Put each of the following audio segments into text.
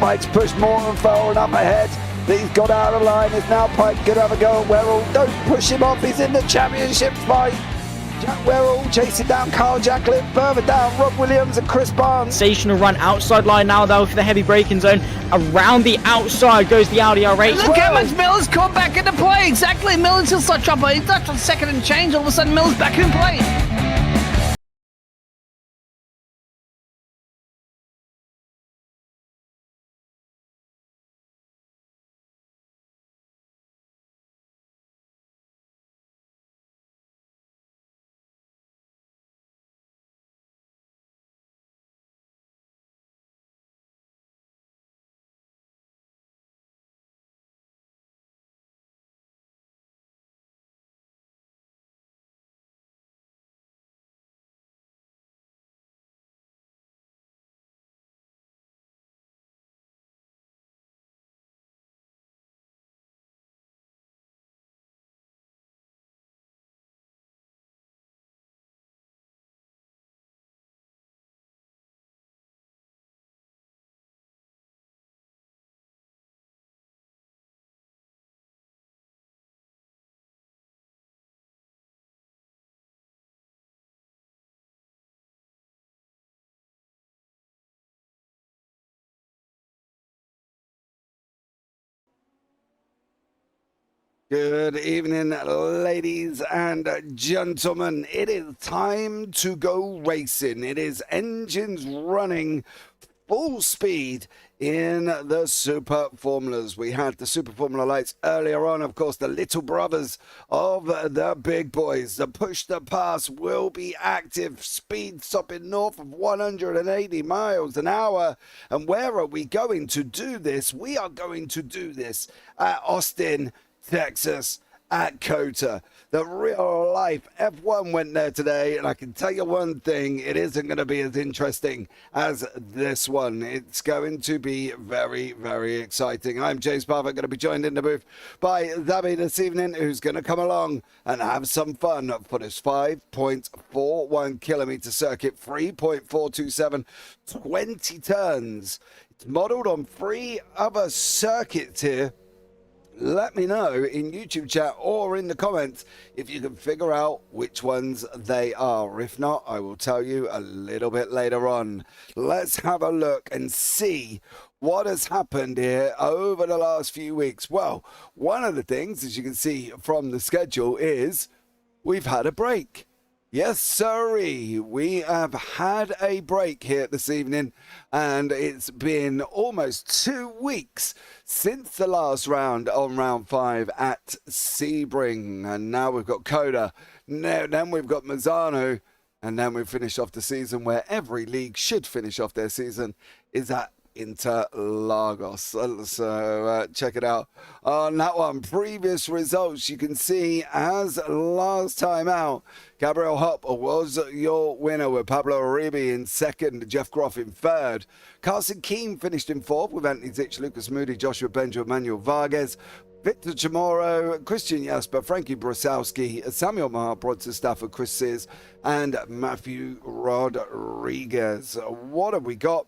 Pike's pushed more and far up ahead. He's got out of line. Is now Pike going to have a go at Werrell? Don't push him off. He's in the championship fight. Jack Werrell chasing down Carl Jacklin. Further down, Rob Williams and Chris Barnes. Sensational run outside line now though for the heavy braking zone. Around the outside goes the Audi R8. Look how much Miller's come back into play. Exactly. Miller's just such up. He's left on second and change. All of a sudden, Miller's back in play. Good evening, ladies and gentlemen. It is time to go racing. It is engines running full speed in the Super Formulas. We had the Super Formula lights earlier on. Of course, the little brothers of the big boys. The push to pass will be active. Speed stopping north of 180 miles an hour. And where are we going to do this? We are going to do this at Austin, Texas, at COTA. The real life F1 went there today, and I can tell you one thing, it isn't going to be as interesting as this one. It's going to be very, very exciting. I'm James Parfitt, going to be joined in the booth by Zabi this evening, who's going to come along and have some fun for this 5.41 kilometer circuit, 3.427, 20 turns. It's modeled on 3 other circuits here. Let me know in YouTube chat or in the comments if you can figure out which ones they are. If not, I will tell you a little bit later on. Let's have a look and see what has happened here over the last few weeks. Well, one of the things, as you can see from the schedule, is we've had a break. Yes, sirree. We have had a break here this evening, and it's been almost 2 weeks since the last round on round 5 at Sebring. And now we've got COTA, then we've got Mazzano, and then we've finished off the season where every league should finish off their season, is at Interlagos. So check it out on that one. Previous results, you can see as last time out, Gabriel Hopp was your winner with Pablo Uribe in second, Jeff Groff in third. Carson Keane finished in fourth with Anthony Zitch, Lucas Moody, Joshua Benjamin, Manuel Vargas, Victor Chamorro, Christian Jasper, Frankie Brosowski, Samuel Mahar, Bronson Stafford, Chris Sears, and Matthew Rodriguez. What have we got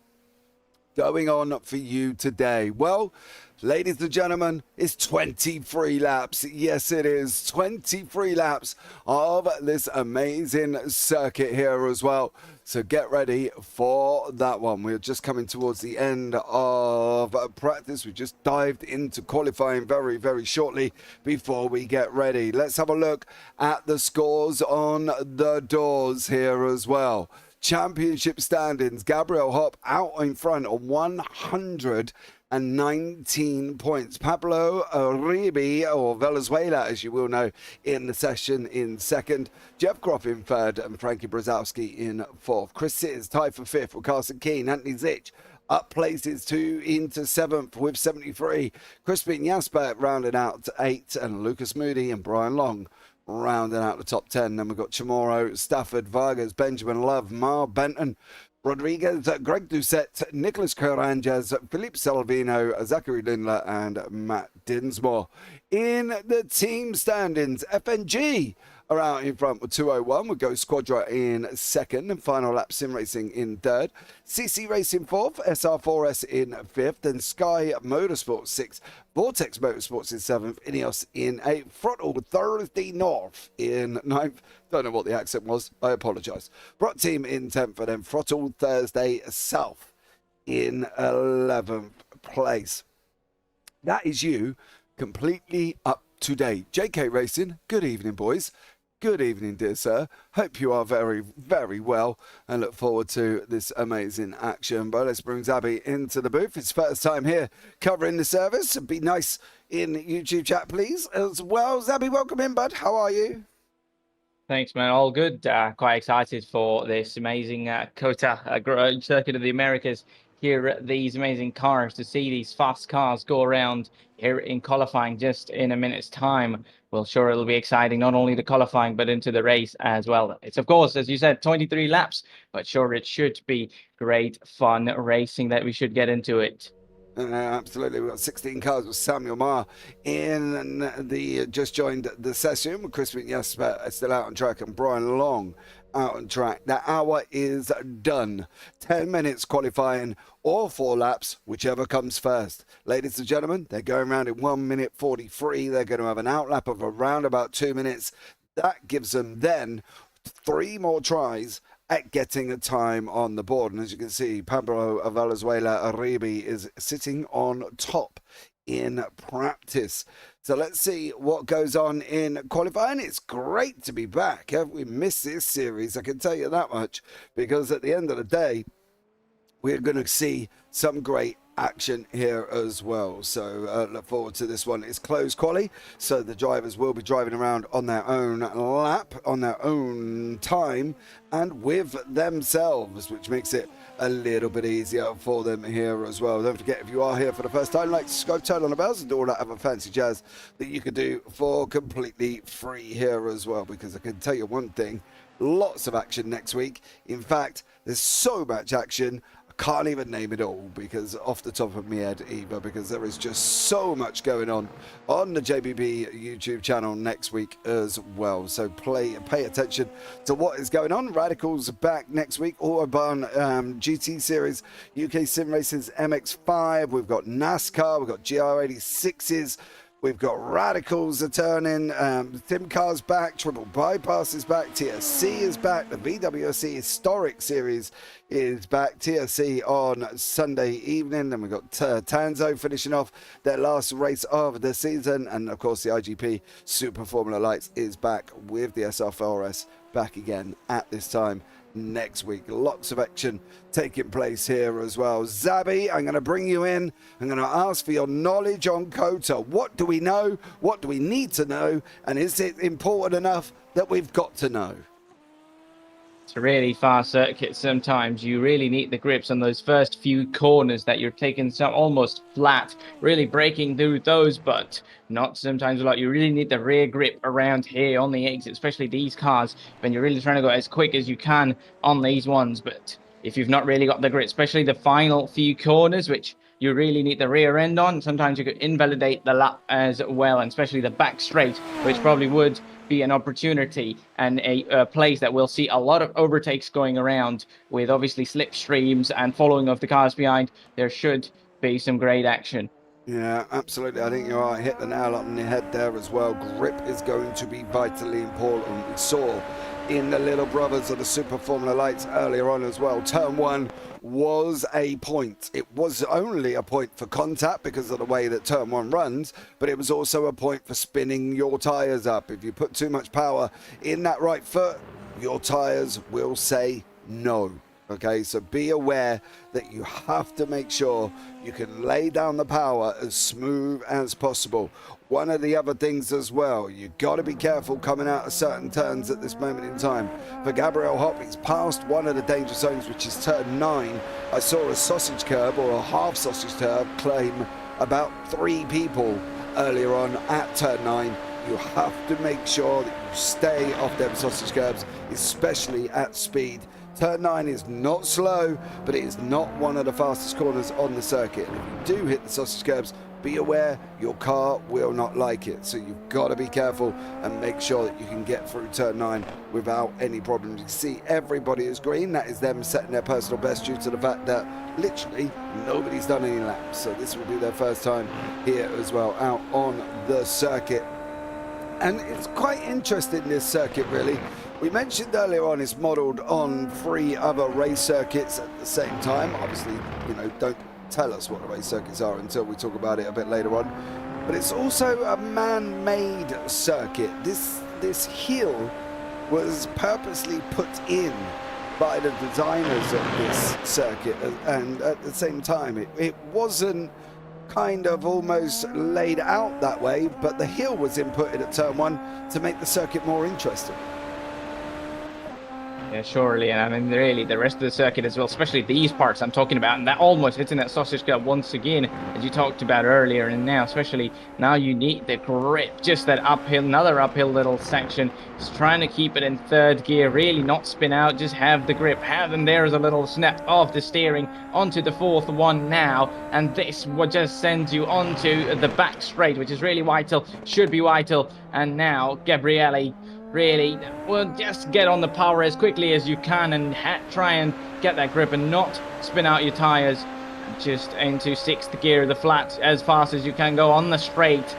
going on for you today? Well, ladies and gentlemen, it's 23 laps. Yes, it is 23 laps of this amazing circuit here as well. So get ready for that one. We're just coming towards the end of practice. We just dived into qualifying very, very shortly before we get ready. Let's have a look at the scores on the doors here as well. Championship standings, Gabriel Hopp out in front on 119 points. Pablo Uribe, or Venezuela as you will know, in the session in second. Jeff Groff in third and Frankie Brozowski in fourth. Chris Sears tied for fifth with Carson Keane. Anthony Zitch up places 2 into 7th with 73. Crispin Jasper rounded out to 8, and Lucas Moody and Brian Long rounding out the top 10. Then we've got Chamorro, Stafford, Vargas, Benjamin Love, Mar Benton, Rodriguez, Greg Doucette, Nicholas Caranjas, Philippe Salvino, Zachary Lindler, and Matt Dinsmore. In the team standings, FNG are out in front with 201. We'll go Squadra in second and Final Lap Sim Racing in third. CC Racing fourth, SR4S in fifth, then Sky Motorsports sixth, Vortex Motorsports in seventh, Ineos in eighth, Throttle Thursday North in ninth. Don't know what the accent was, I apologise. Brot Team in 10th, and then Throttle Thursday South in 11th place. That is you completely up to date. JK Racing, good evening, boys. Good evening, dear sir. Hope you are very, very well and look forward to this amazing action. But let's bring Zabi into the booth. It's first time here covering the service. Be nice in YouTube chat, please, as well. Zabi, welcome in, bud. How are you? Thanks, man. All good. Quite excited for this amazing COTA Circuit of the Americas. Hear these amazing cars, to see these fast cars go around here in qualifying just in a minute's time. Well, sure, it'll be exciting, not only the qualifying, but into the race as well. It's, of course, as you said, 23 laps, but sure, it should be great fun racing that we should get into it. Absolutely. We've got 16 cars with Samuel Maher in the just joined the session with Crispin Jesper still out on track and Brian Long out on track. That hour is done. 10 minutes qualifying or 4 laps, whichever comes first. Ladies and gentlemen, they're going around in 1 minute 43. They're going to have an outlap of around about 2 minutes. That gives them then 3 more tries at getting a time on the board. And as you can see, Pablo Valenzuela Arribi is sitting on top in practice. So let's see what goes on in qualifying. It's great to be back. Have we missed this series? I can tell you that much, because at the end of the day, we're going to see some great action here as well. So look forward to this one. It's closed quali, so the drivers will be driving around on their own lap, on their own time, and with themselves, which makes it a little bit easier for them here as well. Don't forget, if you are here for the first time, like, subscribe, turn on the bells, and do all that other fancy jazz that you can do for completely free here as well, because I can tell you one thing, lots of action next week. In fact, there's so much action, can't even name it all, because off the top of my head either, because there is just so much going on the JPB YouTube channel next week as well. So pay attention to what is going on. Radicals back next week. Autobahn GT Series, UK Sim Racing's MX5. We've got NASCAR. We've got GR86s. We've got Radicals are turning, Tim Car's back, Triple Bypass is back, TSC is back, the VWC Historic Series is back, TSC on Sunday evening, and we've got Tanzo finishing off their last race of the season, and of course the IGP Super Formula Lights is back with the SR4S back again at this time next week. Lots of action taking place here as well. Zabi, I'm going to bring you in. I'm going to ask for your knowledge on COTA. What do we know? What do we need to know? And is it important enough that we've got to know? It's a really fast circuit. Sometimes you really need the grips on those first few corners that you're taking some almost flat, really breaking through those, but not sometimes a lot. You really need the rear grip around here on the exit, especially these cars, when you're really trying to go as quick as you can on these ones. But if you've not really got the grip, especially the final few corners, which you really need the rear end on, sometimes you could invalidate the lap as well, and especially the back straight, which probably would be an opportunity and a place that we'll see a lot of overtakes going around, with obviously slipstreams and following of the cars behind. There should be some great action. Yeah, absolutely. I think you are hit the nail on the head there as well. Grip is going to be vitally important. We saw in the little brothers of the Super Formula Lights earlier on as well. Turn 1 was a point. It was only a point for contact because of the way that turn 1 runs, but it was also a point for spinning your tyres up. If you put too much power in that right foot, your tyres will say no. Okay, so be aware that you have to make sure you can lay down the power as smooth as possible. One of the other things as well, you got to be careful coming out of certain turns at this moment in time. For Gabriel Hopp, he's passed one of the danger zones, which is turn 9. I saw a sausage curb or a half sausage curb claim about 3 people earlier on at turn 9. You have to make sure that you stay off them sausage curbs, especially at speed. Turn 9 is not slow, but it is not one of the fastest corners on the circuit. And if you do hit the sausage curbs, be aware your car will not like it. So you've got to be careful and make sure that you can get through turn 9 without any problems. You see everybody is green. That is them setting their personal best due to the fact that literally nobody's done any laps. So this will be their first time here as well out on the circuit. And it's quite interesting, this circuit, really. We mentioned earlier on it's modelled on 3 other race circuits at the same time. Obviously, you know, don't tell us what the race circuits are until we talk about it a bit later on. But it's also a man-made circuit. This hill was purposely put in by the designers of this circuit, and at the same time, it wasn't kind of almost laid out that way, but the hill was inputted at turn 1 to make the circuit more interesting. Yeah, surely, and I mean, really, the rest of the circuit as well, especially these parts I'm talking about, and that almost hitting that sausage gut once again, as you talked about earlier, and now, especially now, you need the grip, just that uphill, another uphill little section, just trying to keep it in 3rd gear, really not spin out, just have the grip, and there's a little snap of the steering onto the 4th one now, and this what just sends you onto the back straight, which is really vital, should be vital, and now, Gabriele, really, well, just get on the power as quickly as you can and try and get that grip and not spin out your tires. Just into 6th gear of the flat as fast as you can go on the straight.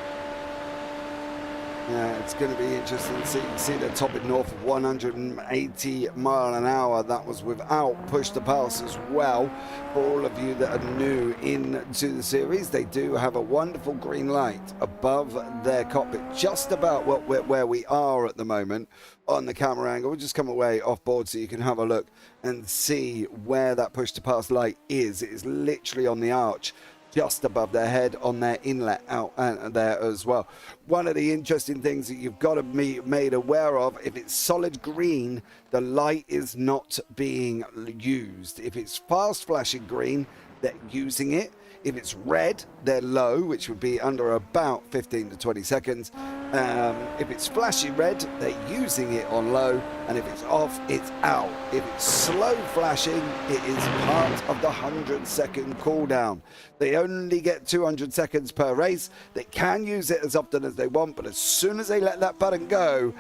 Yeah, it's going to be interesting to see. You can see they're topping north of 180 mile an hour. That was without push to pass as well. For all of you that are new into the series, they do have a wonderful green light above their cockpit, just about where we are at the moment on the camera angle. We'll just come away off board so you can have a look and see where that push to pass light is. It is literally on the arch just above their head on their inlet out there as well. One of the interesting things that you've got to be made aware of, if it's solid green, the light is not being used. If it's fast flashing green, they're using it. If it's red, they're low, which would be under about 15 to 20 seconds. If it's flashy red, they're using it on low, and if it's off, it's out. If it's slow flashing, it is part of the 100-second cooldown. They only get 200 seconds per race. They can use it as often as they want, but as soon as they let that button go,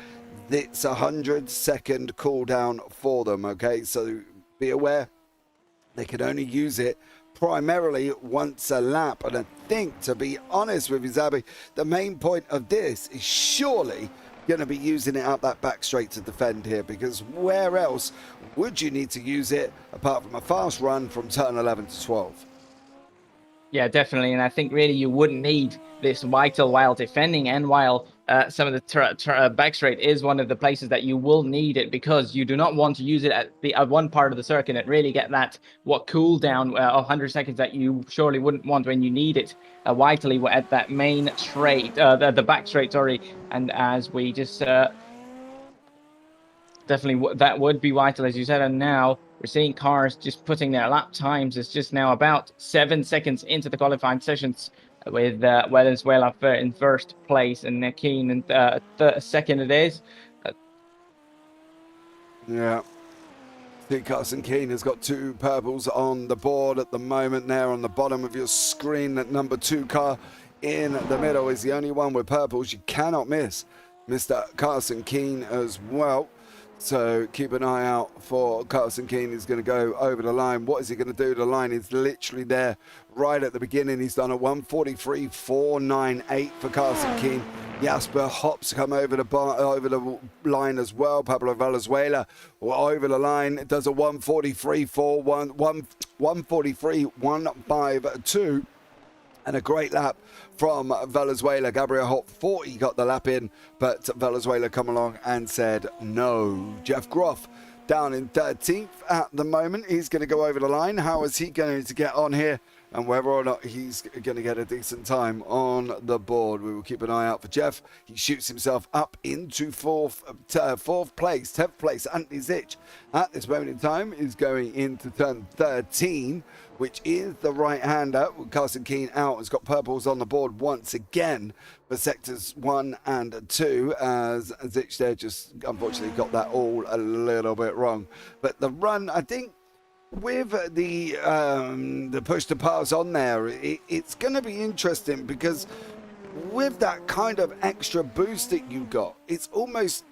it's a 100-second cooldown for them, okay? So be aware, they can only use it primarily once a lap. And I think, to be honest with you, Zabi, the main point of this is surely going to be using it out that back straight to defend here, because where else would you need to use it apart from a fast run from turn 11 to 12? Yeah, definitely, and I think really you wouldn't need this vital while defending, and while some of the back straight is one of the places that you will need it, because you do not want to use it at the one part of the circuit and really get that cooldown of 100 seconds that you surely wouldn't want when you need it vitally at that main straight, the back straight, sorry. And as we just definitely that would be vital, as you said. And now we're seeing cars just putting their lap times. It's just now about 7 seconds into the qualifying sessions, with Venezuela in 1st place and Keen in 2nd it is. Yeah. Carson Keane has got 2 purples on the board at the moment there on the bottom of your screen. That number 2 car in the middle is the only one with purples. You cannot miss Mr. Carson Keane as well. So keep an eye out for Carson Keane. He's going to go over the line. What is he going to do? The line is literally there right at the beginning. He's done a 1:43.498 for Carson Keane. Jasper Hops come over the line as well. Pablo Valenzuela over the line. It does a 1:43.152. And a great lap from Valenzuela. Gabriel Hopp thought he got the lap in, but Valenzuela come along and said no. Jeff Groff down in 13th at the moment. He's going to go over the line. How is he going to get on here? And whether or not he's going to get a decent time on the board, we will keep an eye out for Jeff. He shoots himself up into 4th place, 10th place. Anthony Zitch at this moment in time is going into turn 13, which is the right-hander. Carson Keane out has got purples on the board once again for sectors 1 and 2, as Zitch there just unfortunately got that all a little bit wrong. But the run, I think, with the push to pass on there, it's going to be interesting because with that kind of extra boost that you got, it's almost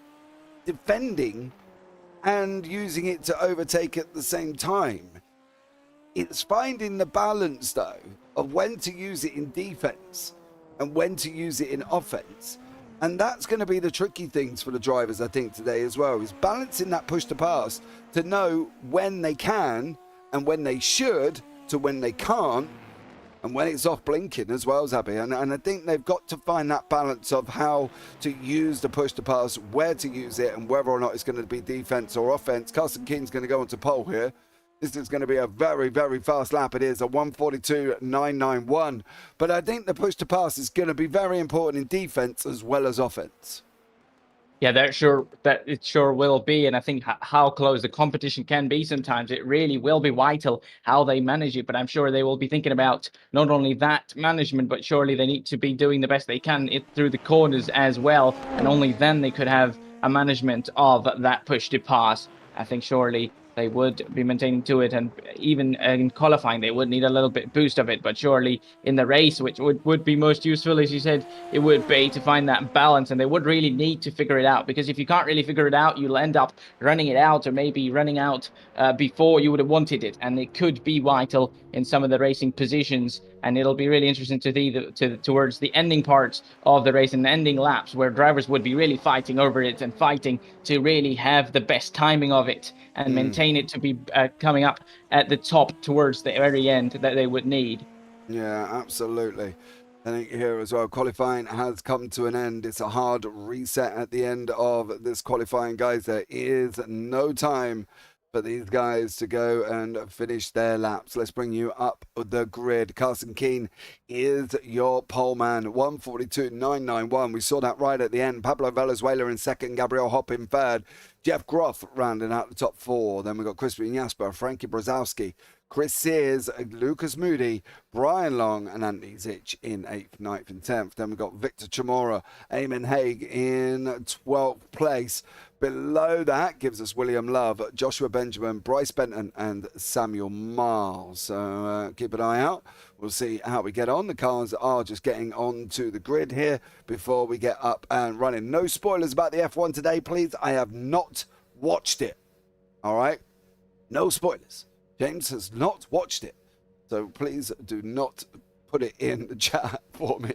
defending and using it to overtake at the same time. It's finding the balance, though, of when to use it in defense and when to use it in offense. And that's going to be the tricky things for the drivers, I think, today as well, is balancing that push to pass to know when they can and when they should to when they can't and when it's off blinking as well, Zabi. And I think they've got to find that balance of how to use the push to pass, where to use it, and whether or not it's going to be defense or offense. Carson Keen's going to go onto pole here. This is going to be a very, very fast lap. It is a 1:42.991. But I think the push to pass is going to be very important in defense as well as offense. Yeah, that it sure will be. And I think how close the competition can be sometimes, it really will be vital how they manage it. But I'm sure they will be thinking about not only that management, but surely they need to be doing the best they can through the corners as well. And only then they could have a management of that push to pass. I think surely they would be maintaining to it, and even in qualifying they would need a little bit boost of it, but surely in the race, which would be most useful, as you said, it would be to find that balance, and they would really need to figure it out, because if you can't really figure it out, you'll end up running it out, or maybe running out before you would have wanted it, and it could be vital in some of the racing positions. And it'll be really interesting to see towards the ending parts of the race and the ending laps, where drivers would be really fighting over it and fighting to really have the best timing of it and maintain it to be coming up at the top towards the very end that they would need. Yeah, absolutely. I think here as well, qualifying has come to an end. It's a hard reset at the end of this qualifying, guys. There is no time for these guys to go and finish their laps. Let's bring you up the grid. Carson Keen is your pole man, 1:42.991. We saw that right at the end. Pablo Valenzuela in second, Gabriel Hopp in third, Jeff Groff rounding out the top four. Then we got Crispin Jasper, Frankie Brzezowski, Chris Sears, Lucas Moody, Brian Long, and Andy Zitch in 8th, 9th, and 10th. Then we got Victor Chamorro, Eamon Haig in 12th place. Below that gives us William Love, Joshua Benjamin, Bryce Benton, and Samuel Miles. So keep an eye out. We'll see how we get on. The cars are just getting onto the grid here before we get up and running. No spoilers about the F1 today, please. I have not watched it. All right? No spoilers. James has not watched it. So please do not put it in the chat for me,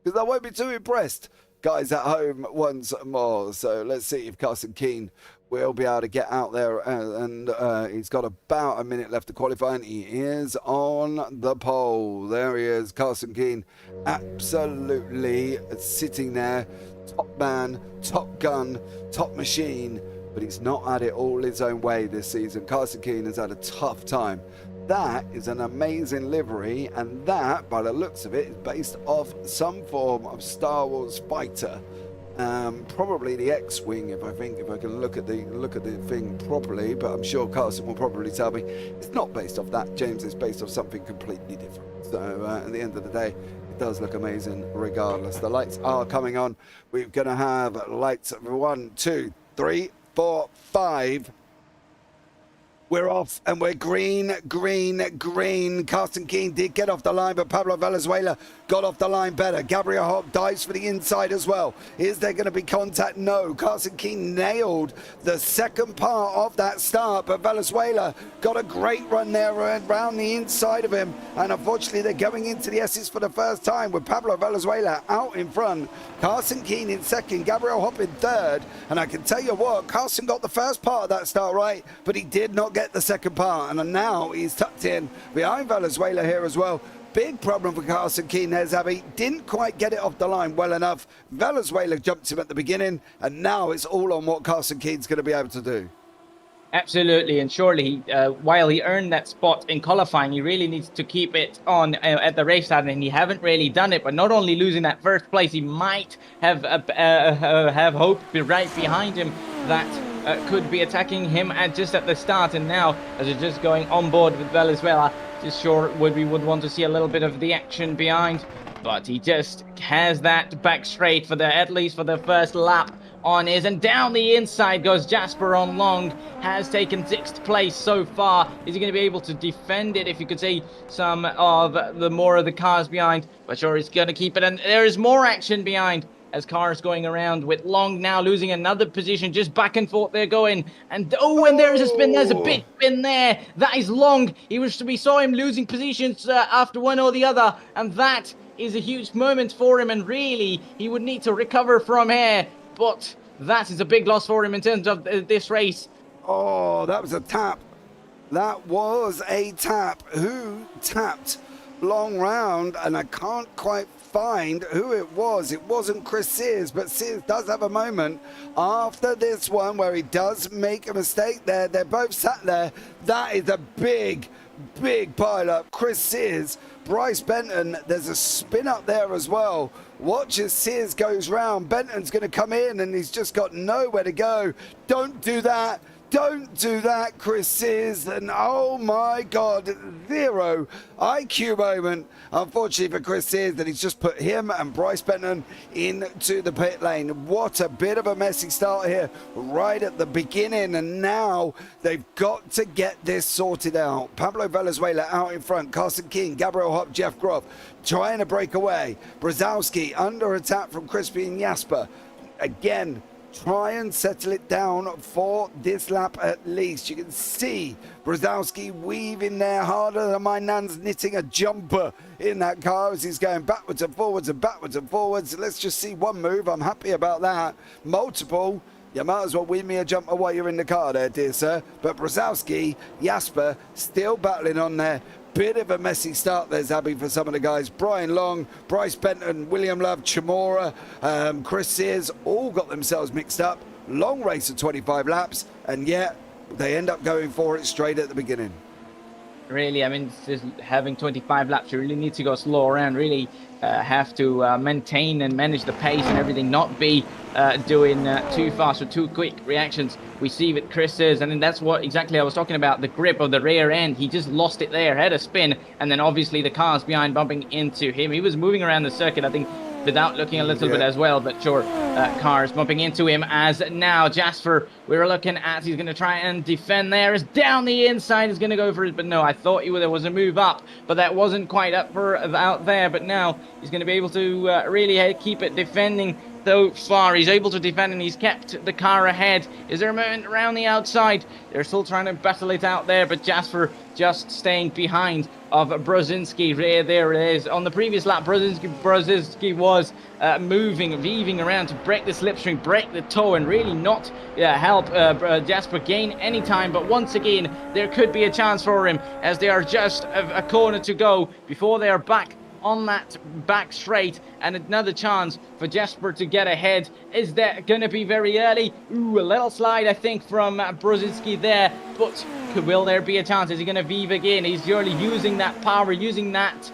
because I won't be too impressed. Guys at home once more. So let's see if Carson Keen will be able to get out there, and he's got about a minute left to qualify, and he is on the pole. There he is, Carson Keen, absolutely sitting there, top man, top gun, top machine, but he's not had it all his own way this season. Carson Keen has had a tough time. That is an amazing livery, and that, by the looks of it, is based off some form of Star Wars fighter. Probably the X-Wing, if I can look at the thing properly, but I'm sure Carson will probably tell me it's not based off that. James, is based off something completely different. So at the end of the day, it does look amazing regardless. The lights are coming on. We're going to have lights 1, 2, 3, 4, 5. We're off, and we're green. Carson Keen did get off the line, but Pablo Valenzuela got off the line better. Gabriel Hopp dives for the inside as well. Is there going to be contact? No. Carson Keen nailed the second part of that start, but Valenzuela got a great run there around the inside of him. And unfortunately, they're going into the S's for the first time with Pablo Valenzuela out in front. Carson Keen in second, Gabriel Hopp in third. And I can tell you what, Carson got the first part of that start right, but he did not get the second part, and now he's tucked in behind Valenzuela here as well. Big problem for Carson Keen there, Zabi. Didn't quite get it off the line well enough. Valenzuela jumped him at the beginning, and now it's all on what Carson Keen's going to be able to do. Absolutely, and surely while he earned that spot in qualifying, he really needs to keep it on at the race side, and he haven't really done it. But not only losing that first place, he might have hope right behind him that could be attacking him just at the start. And now, as they're just going on board with Valenzuela, just sure we would want to see a little bit of the action behind. But he just has that back straight for at least for the first lap on is, and down the inside goes Jasper on long, has taken 6th place so far. Is he going to be able to defend it, if you could see some of the more of the cars behind? But sure, he's going to keep it, and there is more action behind as cars going around, with Long now losing another position, just back and forth they're going. And and there is a spin, there's a big spin there. That is Long. We saw him losing positions after one or the other, and that is a huge moment for him, and really he would need to recover from here, but that is a big loss for him in terms of this race. Oh, that was a tap. That was a tap. Who tapped Long round? And I can't quite find who it was. It wasn't Chris Sears, but Sears does have a moment after this one where he does make a mistake there. They're both sat there. That is a big pile up. Chris Sears, Bryce Benton, there's a spin up there as well. Watch as Sears goes round. Benton's going to come in and he's just got nowhere to go. Don't do that. Don't do that, Chris Sears. And oh my God, 0 IQ moment, unfortunately for Chris Sears, that he's just put him and Bryce Benton into the pit lane. What a bit of a messy start here right at the beginning, and now they've got to get this sorted out. Pablo Valenzuela out in front, Carson King, Gabriel Hopp, Jeff Groff trying to break away. Brzezowski under attack from Crispy and Jasper. Again, try and settle it down for this lap at least. You can see Brzezowski weaving there harder than my nan's knitting a jumper in that car as he's going backwards and forwards and backwards and forwards. Let's just see one move. I'm happy about that. Multiple. You might as well win me a jumper while you're in the car there, dear sir. But Brzezowski, Jasper, still battling on there. Bit of a messy start there, Zabi, for some of the guys. Brian Long, Bryce Benton, William Love, Chamora, Chris Sears, all got themselves mixed up. Long race of 25 laps, and yet they end up going for it straight at the beginning. Really, I mean, just having 25 laps, you really need to go slow around, really have to maintain and manage the pace and everything, not be doing too fast or too quick reactions. We see with Chris is, and then that's what exactly I was talking about, the grip of the rear end. He just lost it there, had a spin, and then obviously the cars behind bumping into him. He was moving around the circuit, I think, without looking a little bit as well, but sure, cars bumping into him. As now Jasper, we're looking at, he's going to try and defend there, is down the inside, is going to go for it, but no, I thought there was a move up, but that wasn't quite up for out there. But now he's going to be able to really keep it defending. So far he's able to defend, and he's kept the car ahead. Is there a moment around the outside? They're still trying to battle it out there, but Jasper just staying behind of Brzezinski. There it is. On the previous lap, Brzezinski was moving, weaving around to break the slipstream, break the toe, and really not help Jasper gain any time. But once again, there could be a chance for him, as they are just a corner to go before they are back on that back straight, and another chance for Jasper to get ahead. Is that going to be very early? Ooh, a little slide, I think, from Brzezinski there, but will there be a chance? Is he going to weave again? He's surely using that power, using that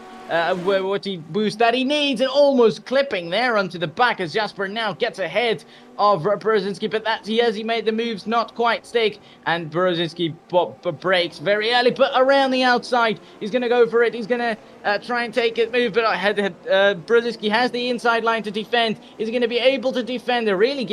boost that he needs, and almost clipping there onto the back as Jasper now gets ahead of Brzezinski, but that he made the moves not quite stick, and Brzezinski breaks very early, but around the outside he's going to go for it. He's going to try and take it move, but Brzezinski has the inside line to defend. Is he going to be able to defend? They're really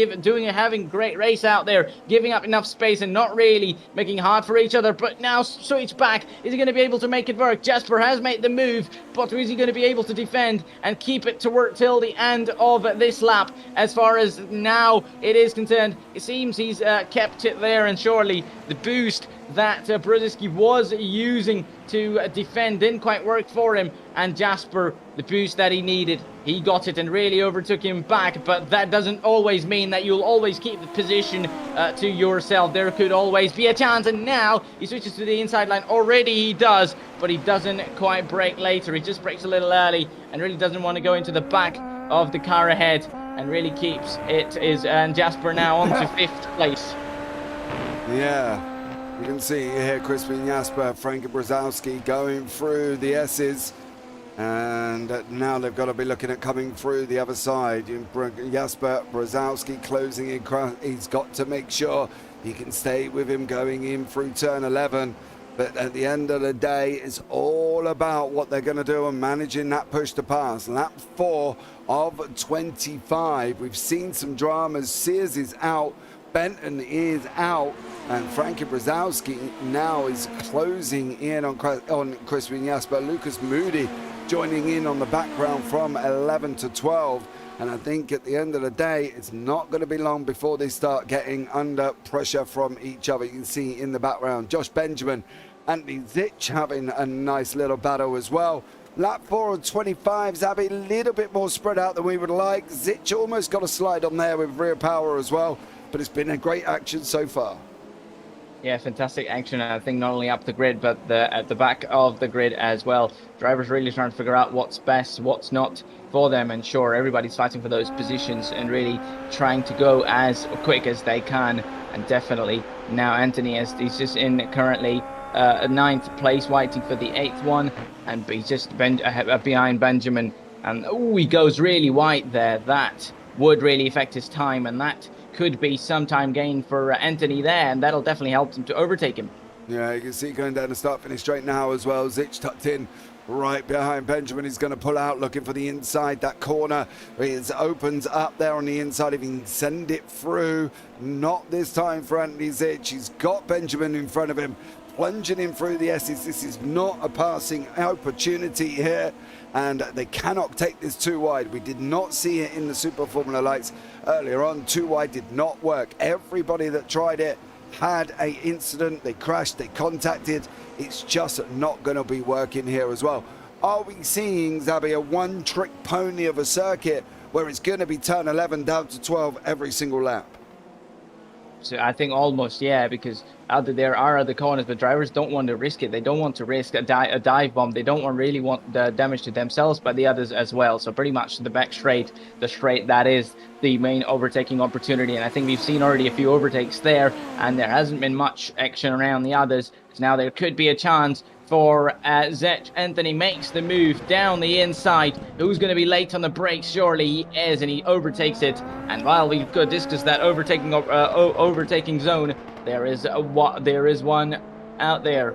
having a great race out there, giving up enough space and not really making hard for each other. But now switch back. Is he going to be able to make it work? Jasper has made the move, but is he going to be able to defend and keep it to work till the end of this lap? As far as now it is concerned, it seems he's kept it there, and surely the boost that Brzezinski was using to defend didn't quite work for him, and Jasper, the boost that he needed, he got it and really overtook him back. But that doesn't always mean that you'll always keep the position to yourself. There could always be a chance, and now he switches to the inside line. Already he does, but he doesn't quite break later. He just breaks a little early and really doesn't want to go into the back of the car ahead, and really keeps it. And Jasper now on to 5th place. Yeah, you can see here Crispin Jasper, Frank Brzezowski going through the S's, and now they've got to be looking at coming through the other side. Jasper Brzezowski closing in. He's got to make sure he can stay with him going in through turn 11. But at the end of the day, it's all about what they're going to do and managing that push to pass. Lap 4 of 25. We've seen some dramas. Sears is out. Benton is out. And Frankie Brzezowski now is closing in on Crispin Jasper. Lucas Moody joining in on the background from 11 to 12. And I think at the end of the day, it's not going to be long before they start getting under pressure from each other. You can see in the background, Josh Benjamin, Anthony Zitch having a nice little battle as well. Lap 4 of 25, Zabi a little bit more spread out than we would like. Zitch almost got a slide on there with rear power as well. But it's been a great action so far. Yeah, fantastic action. I think not only up the grid, but at the back of the grid as well. Drivers really trying to figure out what's best, what's not for them. And sure, everybody's fighting for those positions and really trying to go as quick as they can. And definitely now Anthony, as he's just in currently 9th place, waiting for the 8th one. And he's just behind Benjamin. And he goes really wide there. That would really affect his time. And that could be some time gain for Anthony there, and that'll definitely help him to overtake him. Yeah, you can see going down the start finish straight now as well. Zitch tucked in right behind Benjamin. He's going to pull out, looking for the inside. That corner opens up there on the inside. If he can send it through, not this time for Anthony Zitch. He's got Benjamin in front of him, plunging in through the S's. This is not a passing opportunity here, and they cannot take this too wide. We did not see it in the Super Formula lights earlier on. Too wide did not work. Everybody that tried it had a incident. They crashed, they contacted. It's just not going to be working here as well. Are we seeing, Zabi, a one-trick pony of a circuit where it's going to be turn 11 down to 12 every single lap? So I think almost, yeah, because there are other corners, but drivers don't want to risk it. They don't want to risk a dive bomb. They don't really want the damage to themselves, but the others as well. So pretty much the back straight, that is the main overtaking opportunity. And I think we've seen already a few overtakes there, and there hasn't been much action around the others. So now there could be a chance for Zech. Anthony makes the move down the inside. Who's going to be late on the brakes? Surely he is, and he overtakes it. And while we've got discussed that overtaking zone, there is one out there.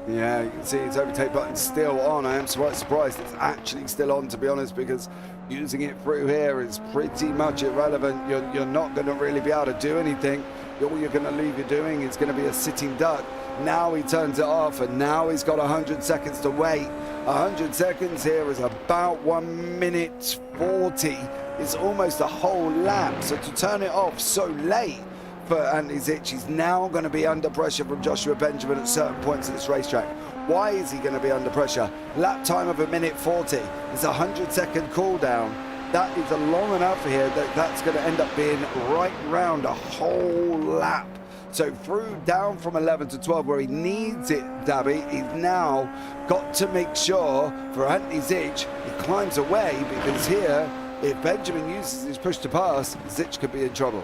Yeah, you can see his overtake button still on. I am quite surprised it's actually still on, to be honest, because using it through here is pretty much irrelevant. You're not going to really be able to do anything. All you're going to leave you doing is going to be a sitting duck. Now he turns it off, and now he's got 100 seconds to wait. 100 seconds here is about 1 minute 40. It's almost a whole lap. So to turn it off so late for Anthony Zitch, he's now going to be under pressure from Joshua Benjamin at certain points in this racetrack. Why is he going to be under pressure? Lap time of 1 minute 40. It's a 100-second cooldown. That is long enough here that's going to end up being right round a whole lap. So through down from 11 to 12 where he needs it, Zabi, he's now got to make sure for Anthony Zitch he climbs away, because here, if Benjamin uses his push to pass, Zitch could be in trouble.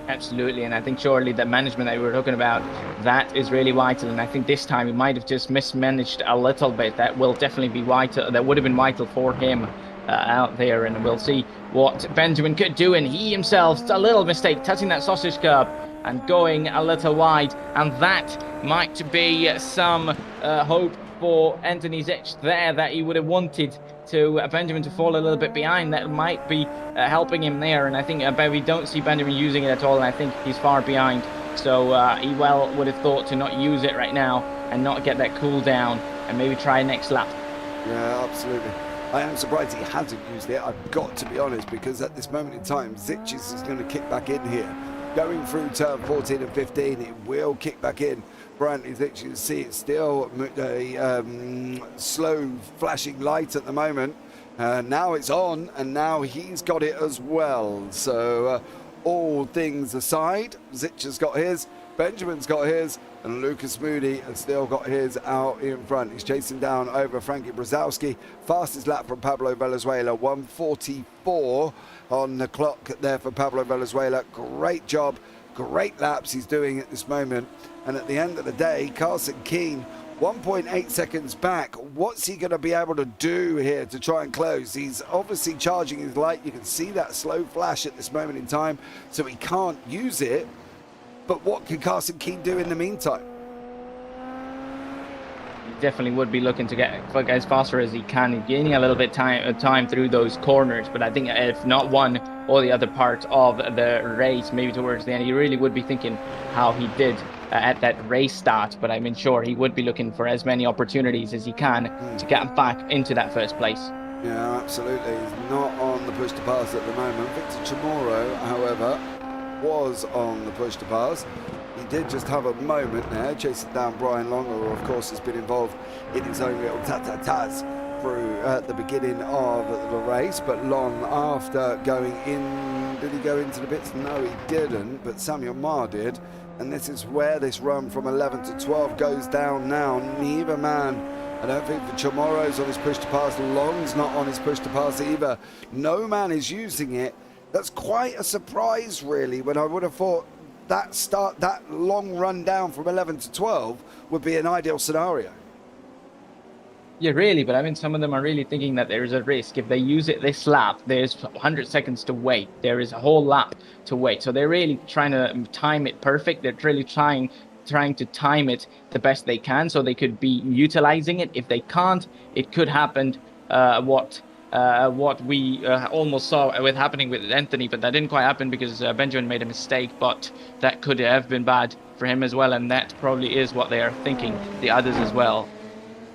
Absolutely, and I think surely the management that we were talking about, that is really vital. And I think this time he might have just mismanaged a little bit. That will definitely be vital. That would have been vital for him out there, and we'll see what Benjamin could do. And he himself, a little mistake, touching that sausage curb and going a little wide, and that might be some hope for Anthony Zitch there, that he would have wanted to Benjamin to fall a little bit behind. That might be helping him there, and I think we don't see Benjamin using it at all, and I think he's far behind. So he well would have thought to not use it right now and not get that cool down and maybe try next lap. Yeah, absolutely. I am surprised he hasn't used it, I've got to be honest, because at this moment in time, Zitch is going to kick back in here. Going through turn 14 and 15, it will kick back in for Anthony Zitch. You can see it's still a slow flashing light at the moment. Now it's on, and now he's got it as well. So all things aside, Zitch has got his, Benjamin's got his, and Lucas Moody has still got his out in front. He's chasing down over Frankie Brzezowski. Fastest lap from Pablo Valenzuela, 1:44 on the clock there for Pablo Valenzuela. Great job, great laps he's doing at this moment. And at the end of the day, Carson Keane, 1.8 seconds back. What's he going to be able to do here to try and close? He's obviously charging his light. You can see that slow flash at this moment in time, so he can't use it. But what can Carson Keane do in the meantime? definitely would be looking to get as faster as he can, gaining a little bit time through those corners. But I think if not one or the other part of the race, maybe towards the end, he really would be thinking how he did at that race start. But I mean, sure, he would be looking for as many opportunities as he can to get back into that first place. Yeah, absolutely. He's not on the push to pass at the moment. Victor Chamorro, however, was on the push to pass. He did just have a moment there, chasing down Brian Long, who of course has been involved in his own little ta-ta-tas through at the beginning of the race. But Long, after going in, did he go into the pits? No, he didn't, but Samuel Marr did. And this is where this run from 11 to 12 goes down now. Neither man, I don't think the Chamorro's on his push to pass. Long's not on his push to pass either. No man is using it. That's quite a surprise, really, when I would have thought that long run down from 11 to 12 would be an ideal scenario. Yeah, really, but I mean, some of them are really thinking that there is a risk. If they use it this lap, there's 100 seconds to wait. There is a whole lap to wait. So they're really trying to time it perfect. They're really trying to time it the best they can so they could be utilizing it. If they can't, it could happen what we almost saw with happening with Anthony, but that didn't quite happen because Benjamin made a mistake, but that could have been bad for him as well, and that probably is what they are thinking, the others as well.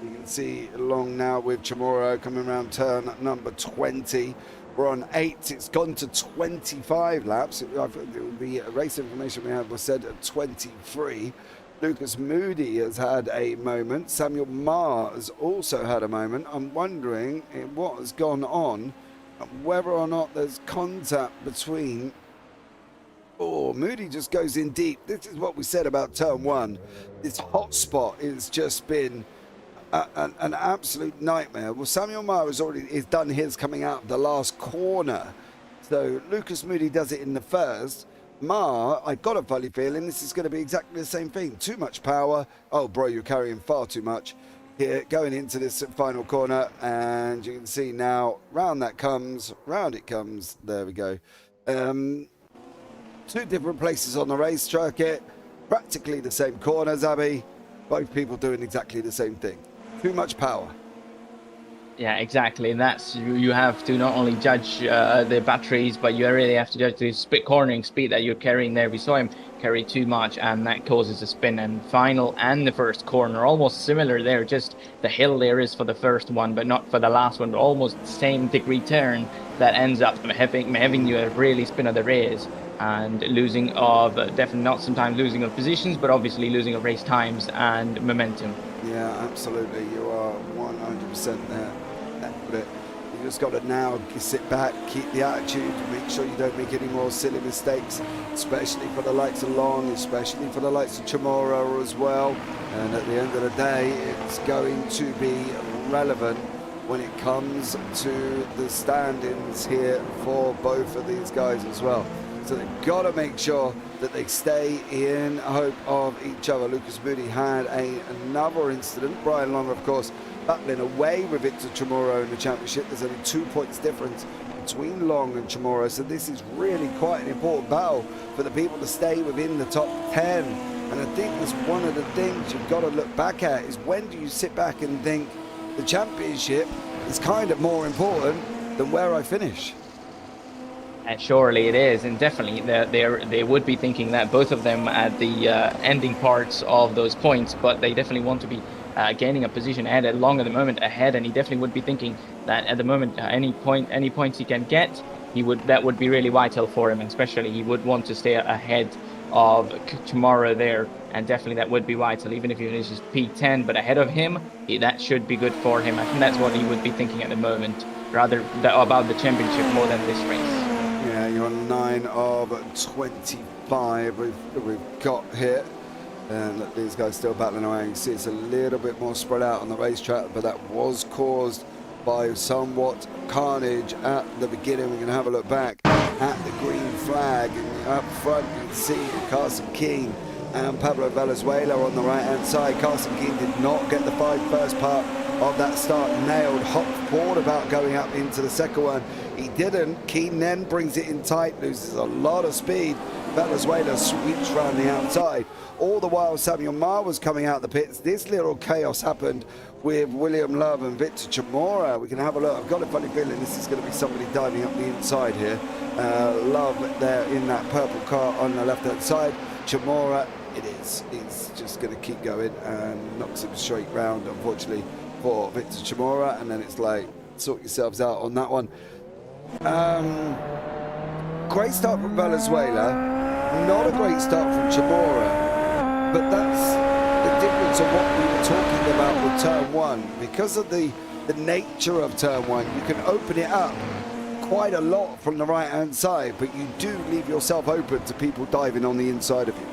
You can see Long now with Chamorro coming around turn number 20. We're on 8. It's gone to 25 laps. The race information we had was said at 23. Lucas Moody has had a moment. Samuel Marr has also had a moment. I'm wondering what has gone on, whether or not there's contact between. Oh, Moody just goes in deep. This is what we said about turn 1. This hot spot has just been an absolute nightmare. Well, Samuel Marr has done his coming out of the last corner. So Lucas Moody does it in the first. Marr, I've got a funny feeling this is going to be exactly the same thing. Too much power. Oh, bro, you're carrying far too much. Here, going into this final corner, and you can see now, round it comes. There we go. 2 different places on the racetrack. Practically the same corner, Zabi. Both people doing exactly the same thing. Too much power. Yeah, exactly. And that's, you have to not only judge the batteries, but you really have to judge the cornering speed that you're carrying there. We saw him carry too much, and that causes a spin. And final and the first corner, almost similar there. Just the hill there is for the first one, but not for the last one. Almost the same degree turn that ends up having you a really spin of the race. And losing of, definitely not sometimes losing of positions, but obviously losing of race times and momentum. Yeah, absolutely. You are 100% there. You just got to now sit back, keep the attitude, make sure you don't make any more silly mistakes, especially for the likes of Long, especially for the likes of Chamorro as well. And at the end of the day, it's going to be relevant when it comes to the standings here for both of these guys as well. So they've got to make sure that they stay in hope of each other. Lucas Moody had another incident. Brian Long, of course, battling away with Victor Chamorro in the championship. There's only 2 points difference between Long and Chamorro. So this is really quite an important battle for the people to stay within the top 10. And I think that's one of the things you've got to look back at, is when do you sit back and think the championship is kind of more important than where I finish? And surely it is, and definitely they would be thinking that, both of them at the ending parts of those points, but they definitely want to be gaining a position ahead. Long at the moment ahead, and he definitely would be thinking that at the moment any points he can get, that would be really vital for him, and especially he would want to stay ahead of Chamorro there, and definitely that would be vital, even if he finishes P10 but ahead of him, that should be good for him. I think that's what he would be thinking at the moment, rather about the championship more than this race. Yeah, you're on 9 of 25 we've got here. And these guys still battling away. You can see it's a little bit more spread out on the racetrack, but that was caused by somewhat carnage at the beginning. We're going to have a look back at the green flag. And up front, you can see Carson Keane and Pablo Valenzuela on the right-hand side. Carson Keane did not get the first part of that start nailed. Hopped forward about going up into the second one. He didn't. Keen then brings it in tight, loses a lot of speed. Valenzuela sweeps round the outside. All the while, Samuel Marr was coming out the pits. This little chaos happened with William Love and Victor Chamorro. We can have a look. I've got a funny feeling this is going to be somebody diving up the inside here. Love there in that purple car on the left-hand side. Chamorro, it is. He's just going to keep going and knocks him straight round, unfortunately, for Victor Chamorro. And then it's like, sort yourselves out on that one. Great start from Valenzuela. Not a great start from Chamorro, but that's the difference of what we were talking about with turn one. Because of the nature of turn one, you can open it up quite a lot from the right hand side, but you do leave yourself open to people diving on the inside of you.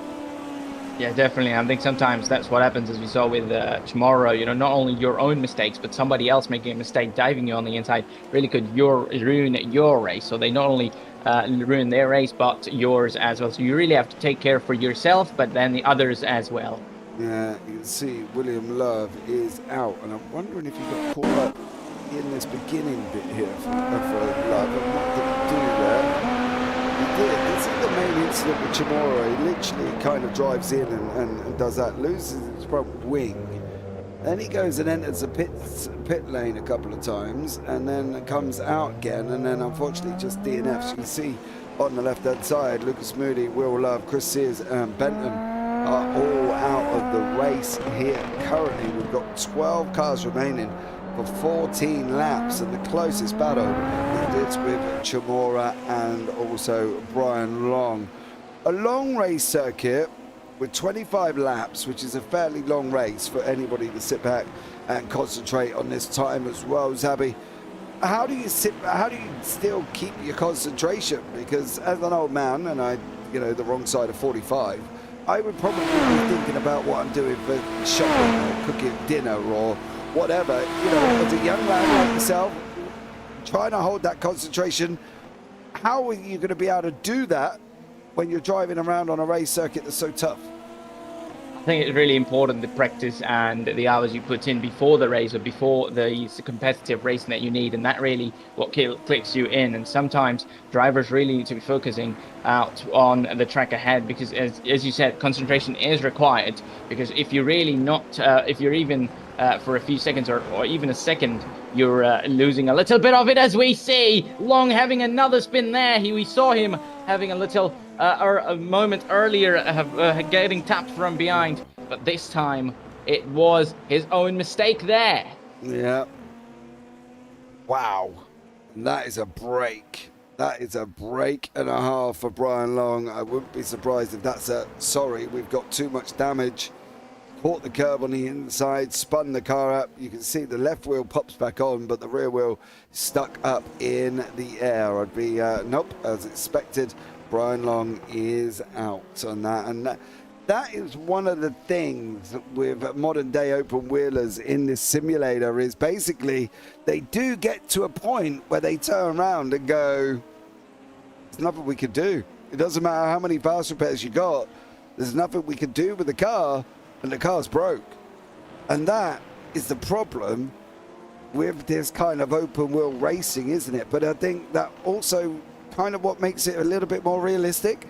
Yeah, definitely. I think sometimes that's what happens, as we saw with Chamorro. You know, not only your own mistakes, but somebody else making a mistake, diving you on the inside, really could ruin your race. So they not only ruin their race, but yours as well. So you really have to take care for yourself, but then the others as well. Yeah, you can see William Love is out, and I'm wondering if he got caught up in this beginning bit here for Love, and what did he do there? He did. This is the main incident with Chamorro. He literally kind of drives in and does that, loses his front wing. Then he goes and enters the pit lane a couple of times, and then comes out again, and then unfortunately just DNFs. You can see on the left-hand side, Lucas Moody, Will Love, Chris Sears, and Benton are all out of the race here currently. We've got 12 cars remaining for 14 laps, and the closest battle is with Chamorro and also Brian Long. A long race circuit with 25 laps, which is a fairly long race for anybody to sit back and concentrate on this time as well. Zabi, how do you still keep your concentration? Because as an old man, and the wrong side of 45, I would probably be thinking about what I'm doing for shopping or cooking dinner or whatever. As a young man like yourself, trying to hold that concentration, how are you going to be able to do that when you're driving around on a race circuit that's so tough? I think it's really important, the practice and the hours you put in before the race or before the competitive racing that you need, and that really what clicks you in. And sometimes drivers really need to be focusing out on the track ahead, because as you said, concentration is required, because if you're really not, if you're even for a few seconds or even a second, you're losing a little bit of it, as we see Long having another spin there. We saw him having a little or a moment earlier getting tapped from behind, but this time it was his own mistake there. Yeah. Wow. That is a break. That is a break and a half for Brian Long. I wouldn't be surprised if that's a sorry, we've got too much damage. Caught the curb on the inside, spun the car up. You can see the left wheel pops back on, but the rear wheel stuck up in the air. I'd be, nope, as expected. Brian Long is out on that. And that is one of the things with modern day open wheelers in this simulator, is basically they do get to a point where they turn around and go, there's nothing we can do. It doesn't matter how many fast repairs you got. There's nothing we can do with the car, and the car's broke. And that is the problem with this kind of open wheel racing, isn't it? But I think that also kind of what makes it a little bit more realistic.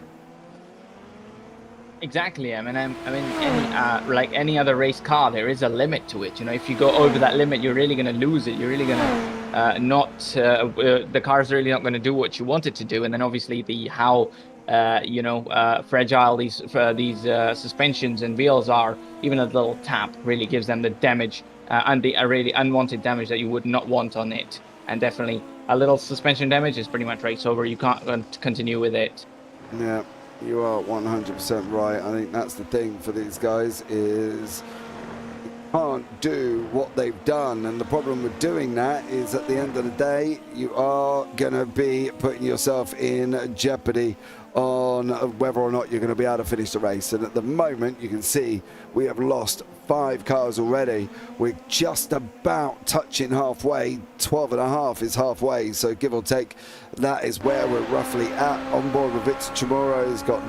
Exactly. I mean, like any other race car, there is a limit to it. If you go over that limit, you're really going to lose it. You're really going to the car's really not going to do what you want it to do. And then obviously how fragile these suspensions and wheels are, even a little tap really gives them the damage and the really unwanted damage that you would not want on it. And definitely a little suspension damage is pretty much race over. You can't continue with it. Yeah, you are 100% right. I think that's the thing for these guys, is you can't do what they've done. And the problem with doing that is at the end of the day, you are going to be putting yourself in jeopardy on whether or not you're going to be able to finish the race. And at the moment, you can see we have lost 5 cars already. We're just about touching halfway. 12.5 is halfway, so give or take, that is where we're roughly at. On board with Victor Chamorro, has got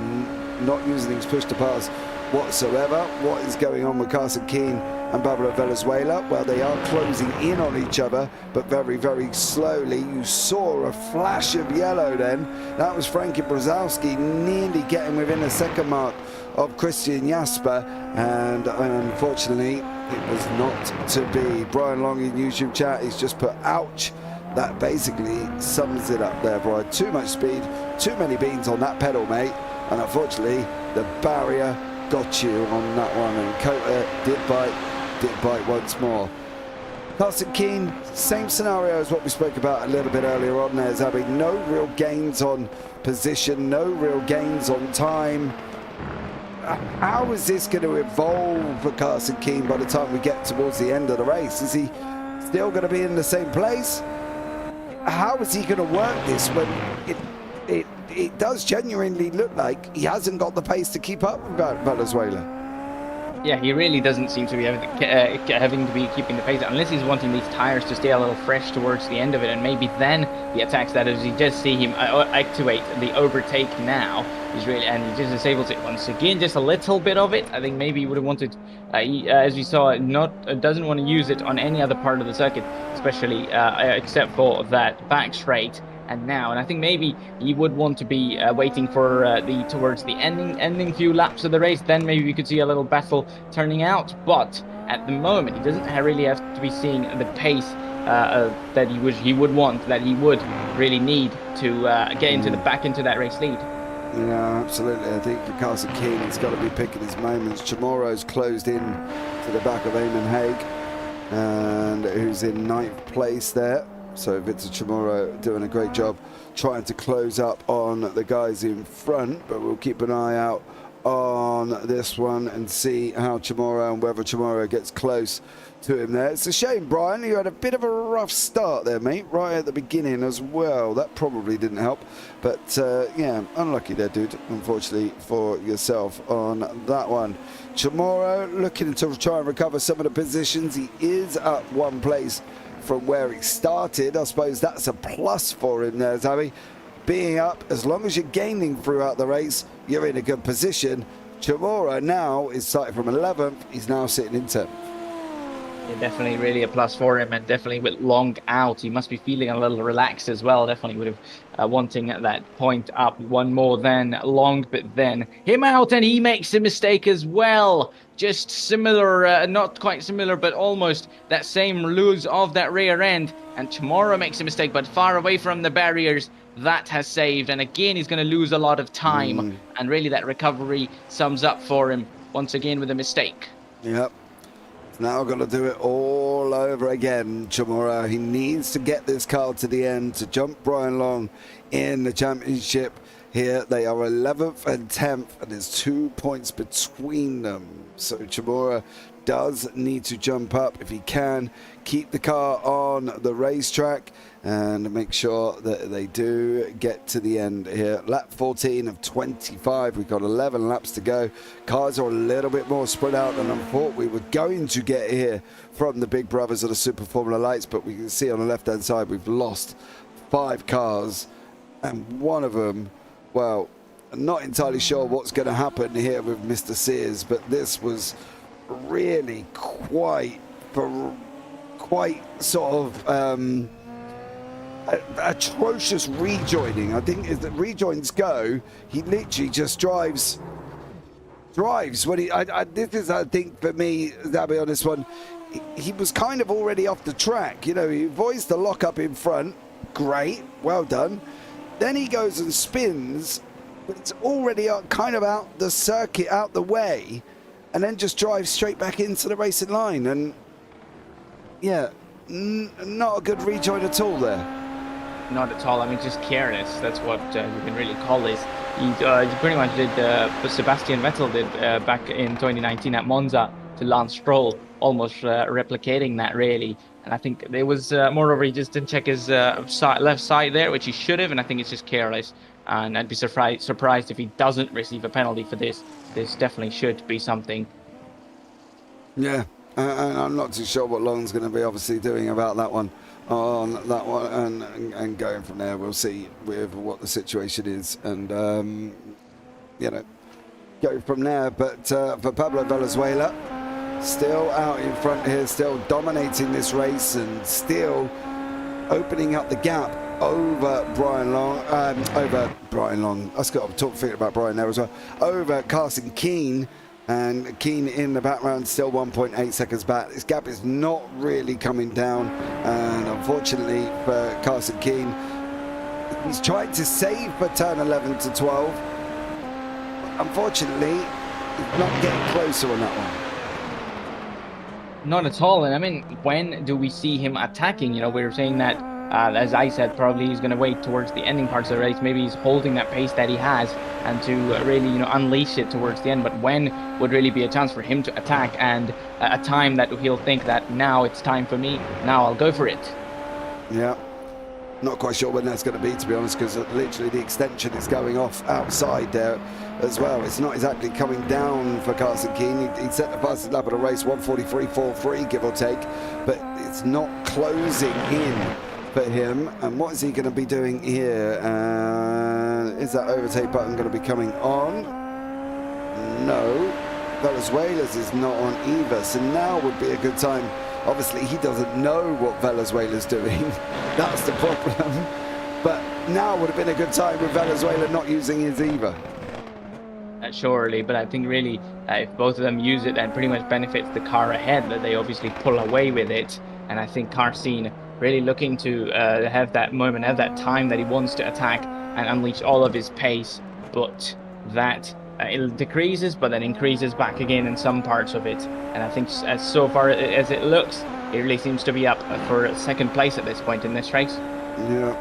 not using his push to pass whatsoever. What is going on with Carson Keane and Pablo Venezuela? Well, they are closing in on each other, but very, very slowly. You saw a flash of yellow then. That was Frankie Brzezowski nearly getting within a second mark of Christian Jasper, and unfortunately it was not to be. Brian Long in YouTube chat, he's just put ouch. That basically sums it up there, Brian. Too much speed, too many beans on that pedal, mate, and unfortunately the barrier got you on that one, and Kota did bite once more. Carson Keane, same scenario as what we spoke about a little bit earlier on there, Zabi. No real gains on position, no real gains on time. How is this going to evolve for Carson Keane by the time we get towards the end of the race? Is he still going to be in the same place? How is he going to work this when it does genuinely look like he hasn't got the pace to keep up with Venezuela? Yeah, he really doesn't seem to be having to be keeping the pace, unless he's wanting these tires to stay a little fresh towards the end of it, and maybe then he attacks that. As you just see him activate the overtake now, he's really, and he just disables it once again, just a little bit of it. I think maybe he would have wanted, as we saw, doesn't want to use it on any other part of the circuit, especially except for that back straight. And I think maybe he would want to be waiting for towards the ending few laps of the race. Then maybe we could see a little battle turning out. But at the moment, he doesn't really have to be seeing the pace that he would want, that he would really need to get back into that race lead. Yeah, absolutely. I think for Carson Keane, he's got to be picking his moments. Chamorro's closed in to the back of Eamon Haig, and who's in 9th place there. So Victor Chamorro doing a great job trying to close up on the guys in front, but we'll keep an eye out on this one and see how Chamorro and whether Chamorro gets close to him there. It's a shame, Brian, you had a bit of a rough start there, mate, right at the beginning as well. That probably didn't help, but yeah, unlucky there, dude, unfortunately for yourself on that one. Chamorro looking to try and recover some of the positions. He is up 1 place from where he started. I suppose that's a plus for him there, Zabi. Being up, as long as you're gaining throughout the race, you're in a good position. Chamorro now is starting from 11th. He's now sitting in 10th. Yeah, definitely really a plus for him, and definitely with Long out, he must be feeling a little relaxed as well. Definitely would have wanting that point up one more than Long, but then him out, and he makes a mistake as well. Just similar, not quite similar, but almost that same lose of that rear end. And Chamorro makes a mistake, but far away from the barriers. That has saved, and again he's going to lose a lot of time, and really that recovery sums up for him once again with a mistake. Yep. Now got to do it all over again, Chamorro. He needs to get this car to the end to jump Brian Long in the championship. Here they are 11th and 10th, and there's 2 points between them. So Chamorro does need to jump up if he can, keep the car on the racetrack, and make sure that they do get to the end here. Lap 14 of 25. We've got 11 laps to go. Cars are a little bit more spread out than I thought we were going to get here from the big brothers of the Super Formula Lights, but we can see on the left-hand side we've lost 5 cars, and one of them, well, I'm not entirely sure what's going to happen here with Mr. Sears, but this was really quite sort of atrocious rejoining. I think as the rejoins go, he literally just drives when he this is, I think, for me, Zabi, on this one, he was kind of already off the track. You know, he avoids the lock up in front, great, well done. Then he goes and spins, but it's already kind of out the circuit, out the way, and then just drives straight back into the racing line. And yeah, not a good rejoin at all there. Not at all. I mean, just careless. That's what you can really call this. He pretty much did what Sebastian Vettel did back in 2019 at Monza to Lance Stroll, almost replicating that, really. And I think there was, moreover, he just didn't check his left side there, which he should have, and I think it's just careless. And I'd be surprised if he doesn't receive a penalty for this. This definitely should be something. Yeah, and I'm not too sure what Long's going to be obviously doing about that one. On that one, and going from there, we'll see with what the situation is, and you know, go from there. But for Pablo Valenzuela, still out in front here, still dominating this race and still opening up the gap over Brian Long, I was thinking about Brian there as well, over Carson Keane. And Keane in the background, still 1.8 seconds back. This gap is not really coming down. And unfortunately for Carson Keane, he's tried to save for turn 11 to 12. Unfortunately, he's not getting closer on that one. Not at all. And I mean, when do we see him attacking? You know, we were saying that, as I said, probably he's going to wait towards the ending parts of the race. Maybe he's holding that pace that he has and to really, you know, unleash it towards the end. But when would really be a chance for him to attack, and a time that he'll think that now it's time for me, now I'll go for it? Yeah. Not quite sure when that's going to be, to be honest, because literally the extension is going off outside there as well. It's not exactly coming down for Carson Keane. He set the fastest lap of the race, 1:43.43, give or take, but it's not closing in for him. And what is he going to be doing here? Is that overtake button going to be coming on? No. Venezuela's is not on either, so now would be a good time. Obviously, he doesn't know what Venezuela's doing. That's the problem. But now would have been a good time with Venezuela not using his either. Surely, but I think really if both of them use it, then pretty much benefits the car ahead, that they obviously pull away with it. And I think Carson really looking to have that moment, have that time that he wants to attack and unleash all of his pace. But that it decreases, but then increases back again in some parts of it. And I think as so far as it looks, it really seems to be up for second place at this point in this race. Yeah.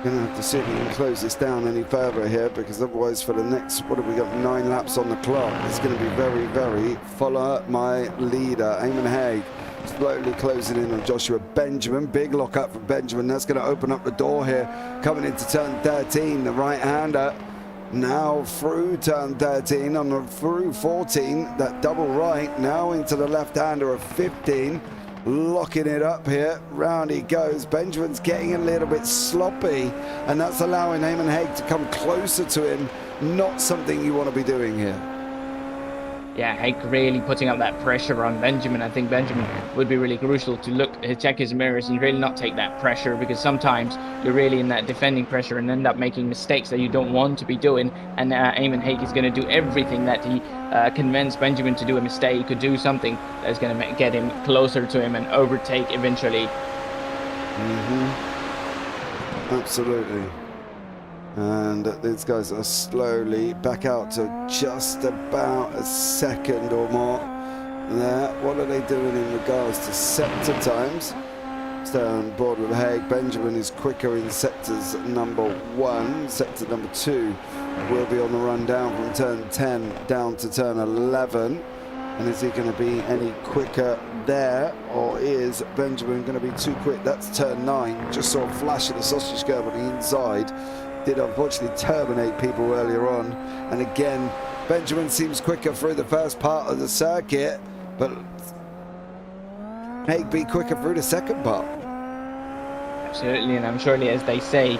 Gonna have to see if we can close this down any further here, because otherwise for the next, what have we got, 9 laps on the clock, it's going to be very, very follow my leader, Eamon Hague, slowly closing in on Joshua Benjamin. Big lock up for Benjamin. That's going to open up the door here, coming into turn 13, the right-hander. Now through turn 13, through 14, that double right, now into the left-hander of 15, locking it up here, round he goes. Benjamin's getting a little bit sloppy, and that's allowing Eamon Hague to come closer to him. Not something you want to be doing here. Yeah, Hague really putting up that pressure on Benjamin. I think Benjamin would be really crucial to check his mirrors and really not take that pressure, because sometimes you're really in that defending pressure and end up making mistakes that you don't want to be doing. And Eamon Hague is going to do everything that he convince Benjamin to do a mistake, could do something that's going to get him closer to him and overtake eventually. Absolutely. And these guys are slowly back out to just about a second or more there. What are they doing in regards to sector times? Stay on board with Hague. Benjamin is quicker in sectors number 1. Sector number 2 will be on the run down from turn 10 down to turn 11. And is he going to be any quicker there, or is Benjamin going to be too quick? That's turn 9. Just saw a flash of the sausage curve on the inside. Did unfortunately terminate people earlier on. And again, Benjamin seems quicker through the first part of the circuit, but Hague be quicker through the second part. Absolutely, and I'm surely, as they say,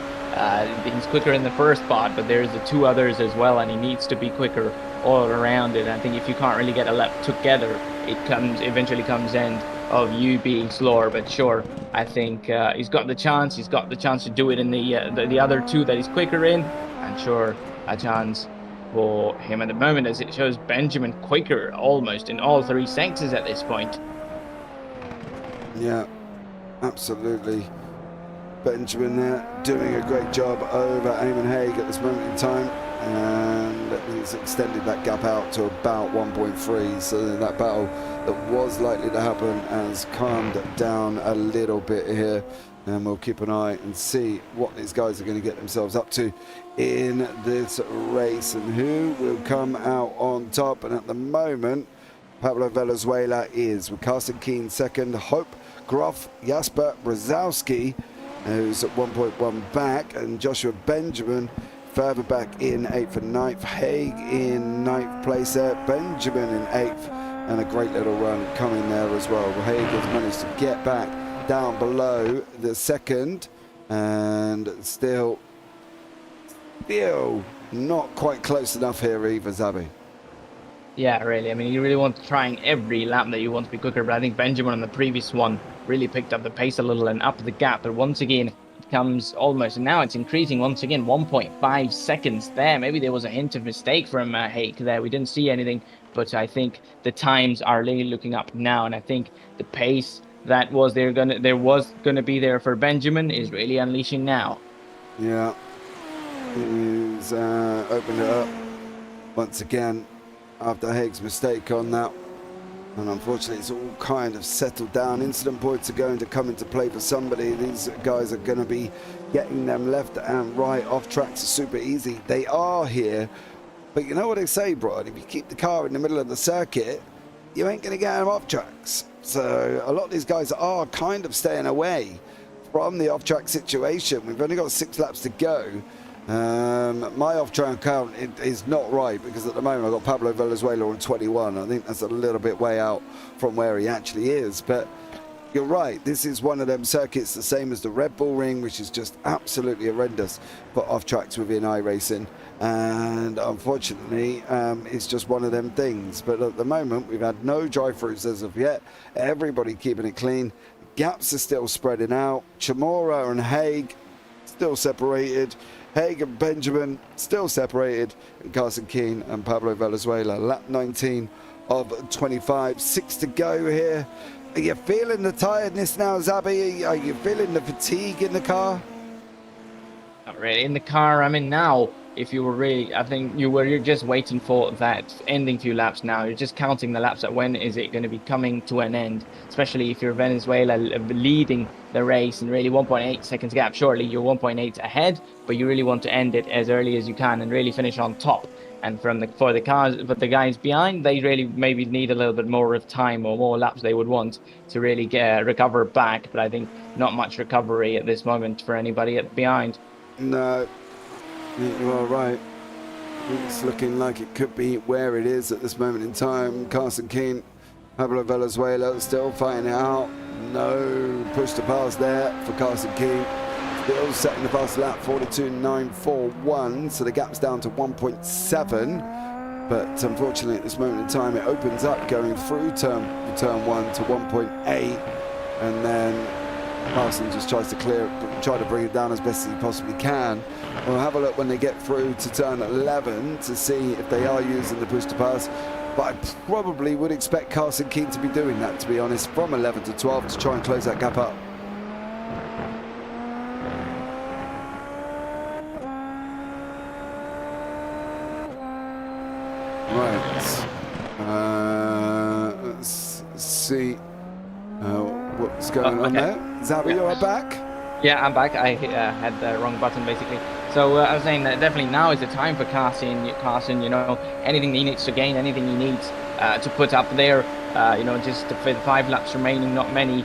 he's quicker in the first part, but there's the 2 others as well, and he needs to be quicker all around it. I think if you can't really get a lap together, it eventually comes end of you being slower. But sure, I think he's got the chance. He's got the chance to do it in the other 2 that he's quicker in, and sure, a chance for him at the moment, as it shows Benjamin quicker almost in all 3 sectors at this point. Yeah, absolutely. Benjamin there doing a great job over Eamon Hague at this moment in time, and he's extended that gap out to about 1.3, so that battle that was likely to happen has calmed down a little bit here, and we'll keep an eye and see what these guys are going to get themselves up to in this race and who will come out on top. And at the moment, Pablo Valenzuela is with Carson Keane second, Hope Groff, Jasper Brzezowski, who's at 1.1 back, and Joshua Benjamin further back in 8th and 9th. Hague in 9th place there, Benjamin in 8th, and a great little run coming there as well. Hague has managed to get back down below the second, and still not quite close enough here either, Zabi. Yeah, really. I mean, you really want to try every lap that you want to be quicker, but I think Benjamin on the previous one really picked up the pace a little and upped the gap. But once again, it comes almost, and now it's increasing once again, 1.5 seconds there. Maybe there was a hint of mistake from Hake there. We didn't see anything, but I think the times are really looking up now, and I think the pace that was gonna be there for Benjamin is really unleashing now. Yeah, he's opened it up once again after Haig's mistake on that, and unfortunately it's all kind of settled down. Incident points are going to come into play for somebody. These guys are going to be getting them left and right off tracks super easy. They are here, but you know what they say, Brian, if you keep the car in the middle of the circuit, you ain't going to get them off tracks. So a lot of these guys are kind of staying away from the off-track situation. We've only got 6 laps to go. My off-track count is not right, because at the moment I've got Pablo Valenzuela on 21. I think that's a little bit way out from where he actually is, but you're right, this is one of them circuits the same as the Red Bull Ring, which is just absolutely horrendous for off-tracks within iRacing, and unfortunately it's just one of them things. But at the moment we've had no drive-throughs as of yet. Everybody keeping it clean. Gaps are still spreading out. Chamorro and Haig still separated. Haig and Benjamin still separated. And Carson Keane and Pablo Valenzuela. Lap 19 of 25. 6 to go here. Are you feeling the tiredness now, Zabi? Are you feeling the fatigue in the car? Not really. In the car I'm in now, if you were really, I think you're just waiting for that ending few laps now. You're just counting the laps at when is it going to be coming to an end, especially if you're Venezuela leading the race and really 1.8 seconds gap. Surely you're 1.8 ahead, but you really want to end it as early as you can and really finish on top. And for the cars, but the guys behind, they really maybe need a little bit more of time or more laps they would want to really recover back. But I think not much recovery at this moment for anybody behind. No, you are right. It's looking like it could be where it is at this moment in time. Carson Keane, Pablo Valenzuela still fighting it out. No push to pass there for Carson Keane. Still setting the fast lap, 42.941, so the gap's down to 1.7. But unfortunately at this moment in time it opens up going through turn 1 to 1.8, and then Carson just tries to try to bring it down as best as he possibly can. We'll have a look when they get through to turn 11 to see if they are using the push to pass. But I probably would expect Carson Keane to be doing that, to be honest, from 11 to 12 to try and close that gap up. Right. Let's see what's going on there. Zabi, you are back? Yeah, I'm back. I had the wrong button, basically. So I was saying that definitely now is the time for Carson, you know, anything he needs to gain, anything he needs to put up there, you know, just for the 5 laps remaining, not many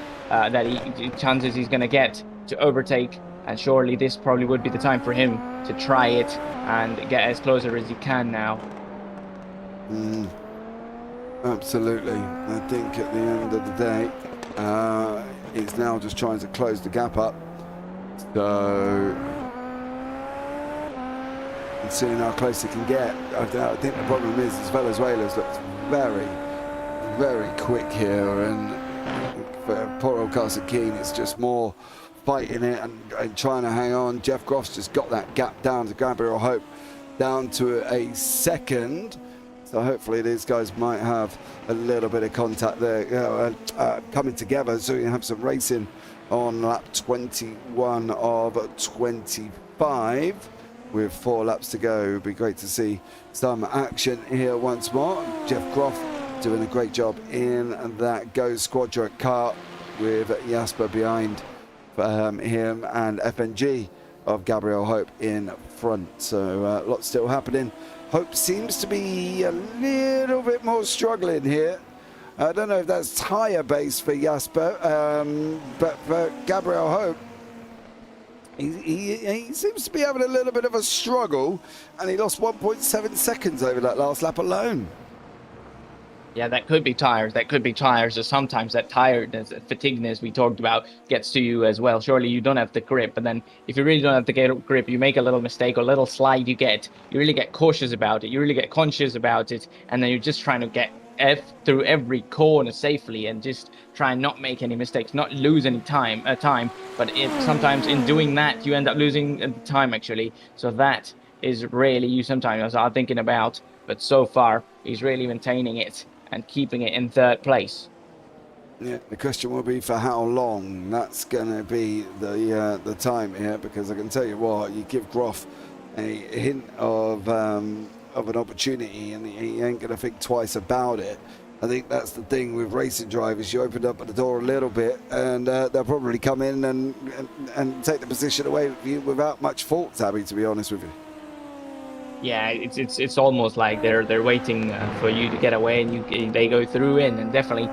chances he's going to get to overtake. And surely this probably would be the time for him to try it and get as closer as he can now. Absolutely. I think at the end of the day, he's now just trying to close the gap up. So, and seeing how close he can get. I think the problem is Venezuela's looks very, very quick here, and for poor old Carson Keane, it's just more fighting it and trying to hang on. Jeff Groff's just got that gap down to Gabriel Hope, down to a second. So hopefully these guys might have a little bit of contact there, you know, coming together, so you have some racing on lap 21 of 25 with 4 laps to go. It would be great to see some action here once more. Jeff Groff doing a great job in that Go Squadra car with Jasper behind him and FNG of Gabriel Hope in front. So lots still happening. Hope seems to be a little bit more struggling here. I don't know if that's tyre base for Jasper, but for Gabriel Hope, he seems to be having a little bit of a struggle, and he lost 1.7 seconds over that last lap alone. Yeah, that could be tires. That could be tires. Or sometimes that tiredness, that fatigueness we talked about gets to you as well. Surely you don't have the grip, but then if you really don't have the grip, you make a little mistake or a little slide you really get cautious about it. You really get conscious about it, and then you're just trying to get through every corner safely and just try and not make any mistakes, not lose any time. But sometimes in doing that, you end up losing time actually. So that is really you sometimes are thinking about. But so far, he's really maintaining it and keeping it in third place. Yeah, the question will be for how long. That's going to be the time here, because I can tell you what, you give Groff a hint of an opportunity and he ain't going to think twice about it. I think that's the thing with racing drivers. You opened up the door a little bit and they'll probably come in and take the position away with you without much fault, Zabi, to be honest with you. Yeah, it's almost like they're waiting for you to get away, and they go through in, and definitely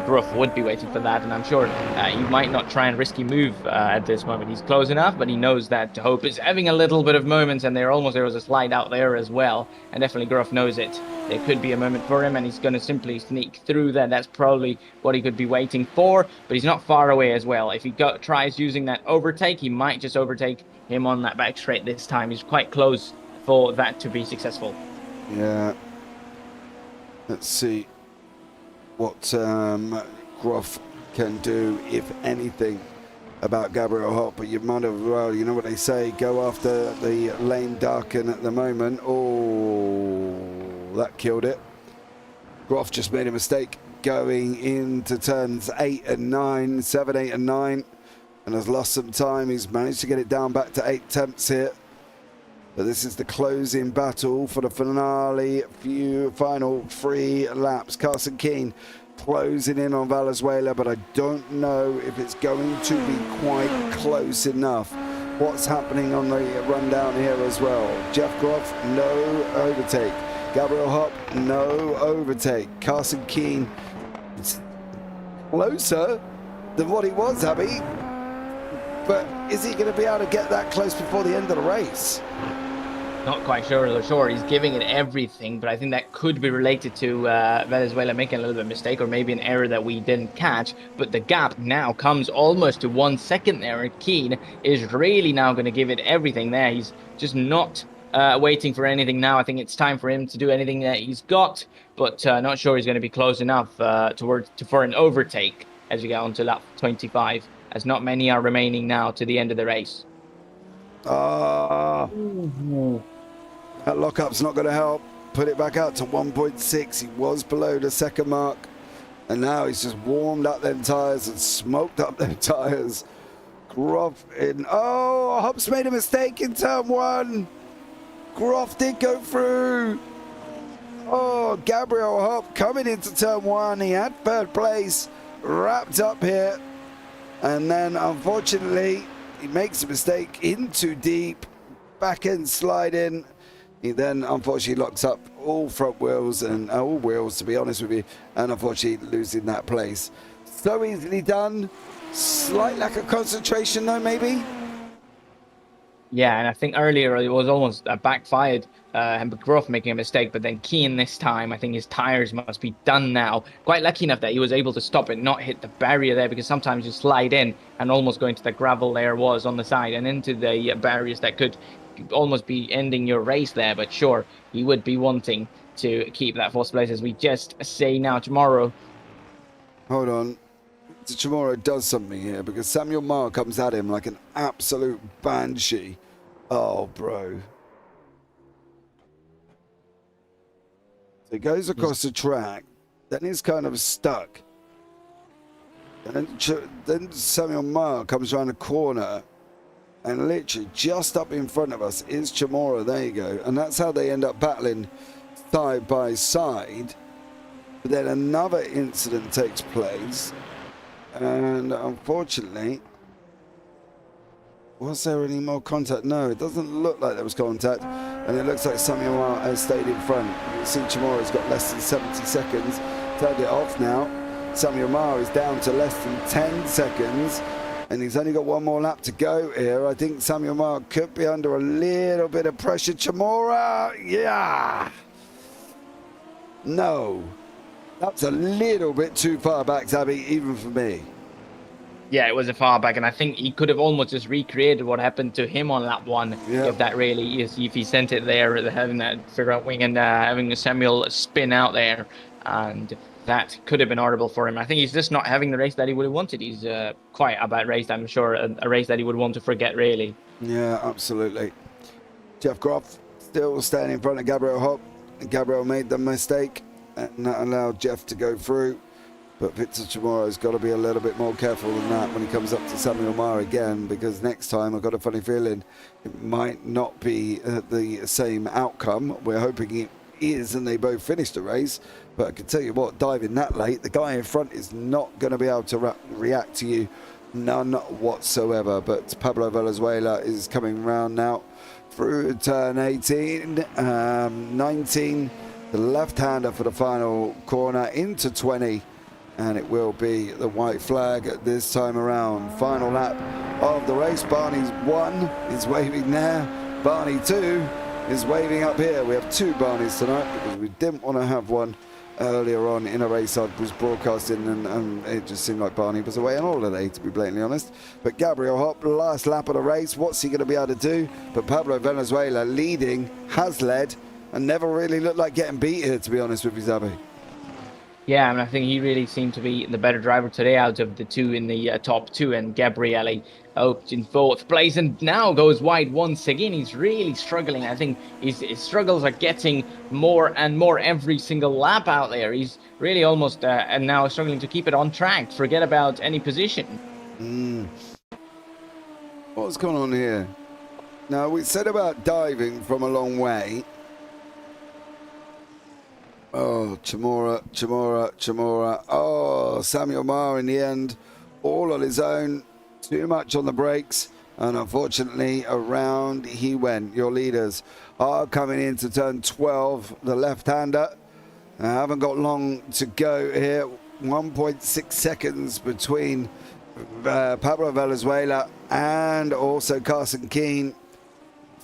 Gruff would be waiting for that, and I'm sure you might not try and risky move at this moment. He's close enough, but he knows that Hope is having a little bit of moments, and there was a slide out there as well, and definitely Gruff knows it. There could be a moment for him, and he's going to simply sneak through there. That's probably what he could be waiting for, but he's not far away as well. If he tries using that overtake, he might just overtake him on that back straight this time. He's quite close for that to be successful. Yeah. Let's see what Groff can do, if anything, about Gabriel Hopp. But you might have, well, you know what they say, go after the lane darken at the moment. Oh, that killed it. Groff just made a mistake going into turns 8 and 9, 7, 8 and 9, and has lost some time. He's managed to get it down back to 8 attempts here. But this is the closing battle for the final 3 laps. Carson Keane closing in on Valenzuela, but I don't know if it's going to be quite close enough. What's happening on the rundown here as well? Jeff Groff, no overtake. Gabriel Hopp, no overtake. Carson Keane, closer than what he was, Abby. But is he going to be able to get that close before the end of the race? Not quite sure. He's giving it everything, but I think that could be related to Venezuela making a little bit of mistake, or maybe an error that we didn't catch. But the gap now comes almost to 1 second there, and Keane is really now going to give it everything there. He's just not waiting for anything now. I think it's time for him to do anything that he's got, but not sure he's going to be close enough for an overtake as we get on to lap 25, as not many are remaining now to the end of the race. That lockup's not going to help. Put it back out to 1.6. He was below the second mark, and now he's just warmed up them tires and smoked up them tires. Groff in. Oh, Hopp's made a mistake in turn 1. Groff did go through. Oh, Gabriel Hopp coming into turn 1. He had third place wrapped up here, and then unfortunately he makes a mistake into deep, back end slide in. He then unfortunately locks up all front wheels and all wheels, to be honest with you, and unfortunately losing that place. So easily done. Slight lack of concentration though, maybe. Yeah, and I think earlier it was almost backfired, and Groff making a mistake, but then Keane this time, I think his tires must be done now. Quite lucky enough that he was able to stop it, not hit the barrier there, because sometimes you slide in and almost going to the gravel there was on the side and into the barriers that could almost be ending your race there. But sure, he would be wanting to keep that fourth place, as we just say now. Tomorrow. Hold on. Tomorrow does something here, because Samuel Marr comes at him like an absolute banshee. Oh, bro. So he goes across the track, then he's kind of stuck. And then Samuel Marr comes around the corner, and literally just up in front of us is Chamorro. There you go. And that's how they end up battling side by side. But then another incident takes place. And unfortunately, was there any more contact? No, it doesn't look like there was contact. And it looks like Samuel Marr has stayed in front. You can see Chamorro's got less than 70 seconds. Turned it off now. Samuel Marr is down to less than 10 seconds. And he's only got one more lap to go here. I think Samuel Marr could be under a little bit of pressure. Chamorro, yeah. No. That's a little bit too far back, Zabi, even for me. Yeah, it was a far back, and I think he could have almost just recreated what happened to him on lap one. Yeah. If that really is, if he sent it there, having that figure out wing and having Samuel spin out there, and that could have been horrible for him. I think he's just not having the race that he would have wanted. He's quite a bad race, I'm sure, a race that he would want to forget, really. Yeah, absolutely. Jeff Groff still standing in front of Gabriel Hopp. Gabriel made the mistake and that allowed Jeff to go through. But Victor Chamorro's got to be a little bit more careful than that when he comes up to Samuel Maher again, because next time I've got a funny feeling it might not be the same outcome. We're hoping it is and they both finish the race. But I can tell you what, diving that late, the guy in front is not going to be able to react to you, none whatsoever. But Pablo Valenzuela is coming round now through turn 18, 19, the left-hander for the final corner into 20. And it will be the white flag this time around. Final lap of the race. Barney's 1 is waving there. Barney 2 is waving up here. We have 2 Barneys tonight because we didn't want to have one earlier on in a race I was broadcasting, and it just seemed like Barney was away on holiday, to be blatantly honest. But Gabriel Hopp, last lap of the race, what's he going to be able to do? But Pablo Valenzuela leading, has led, and never really looked like getting beat here, to be honest with you, Zabi. Yeah, and I think he really seemed to be the better driver today out of the 2 in the top 2, and Gabriele out in 4th place and now goes wide once again. He's really struggling. I think his struggles are getting more and more every single lap out there. He's really almost and now struggling to keep it on track. Forget about any position. What's going on here? Now, we said about diving from a long way. Oh, Chamorro. Oh, Samuel Maher in the end, all on his own, too much on the brakes, and unfortunately around he went. Your leaders are coming into turn 12, the left-hander. I haven't got long to go here. 1.6 seconds between Pablo Valenzuela and also Carson Keane.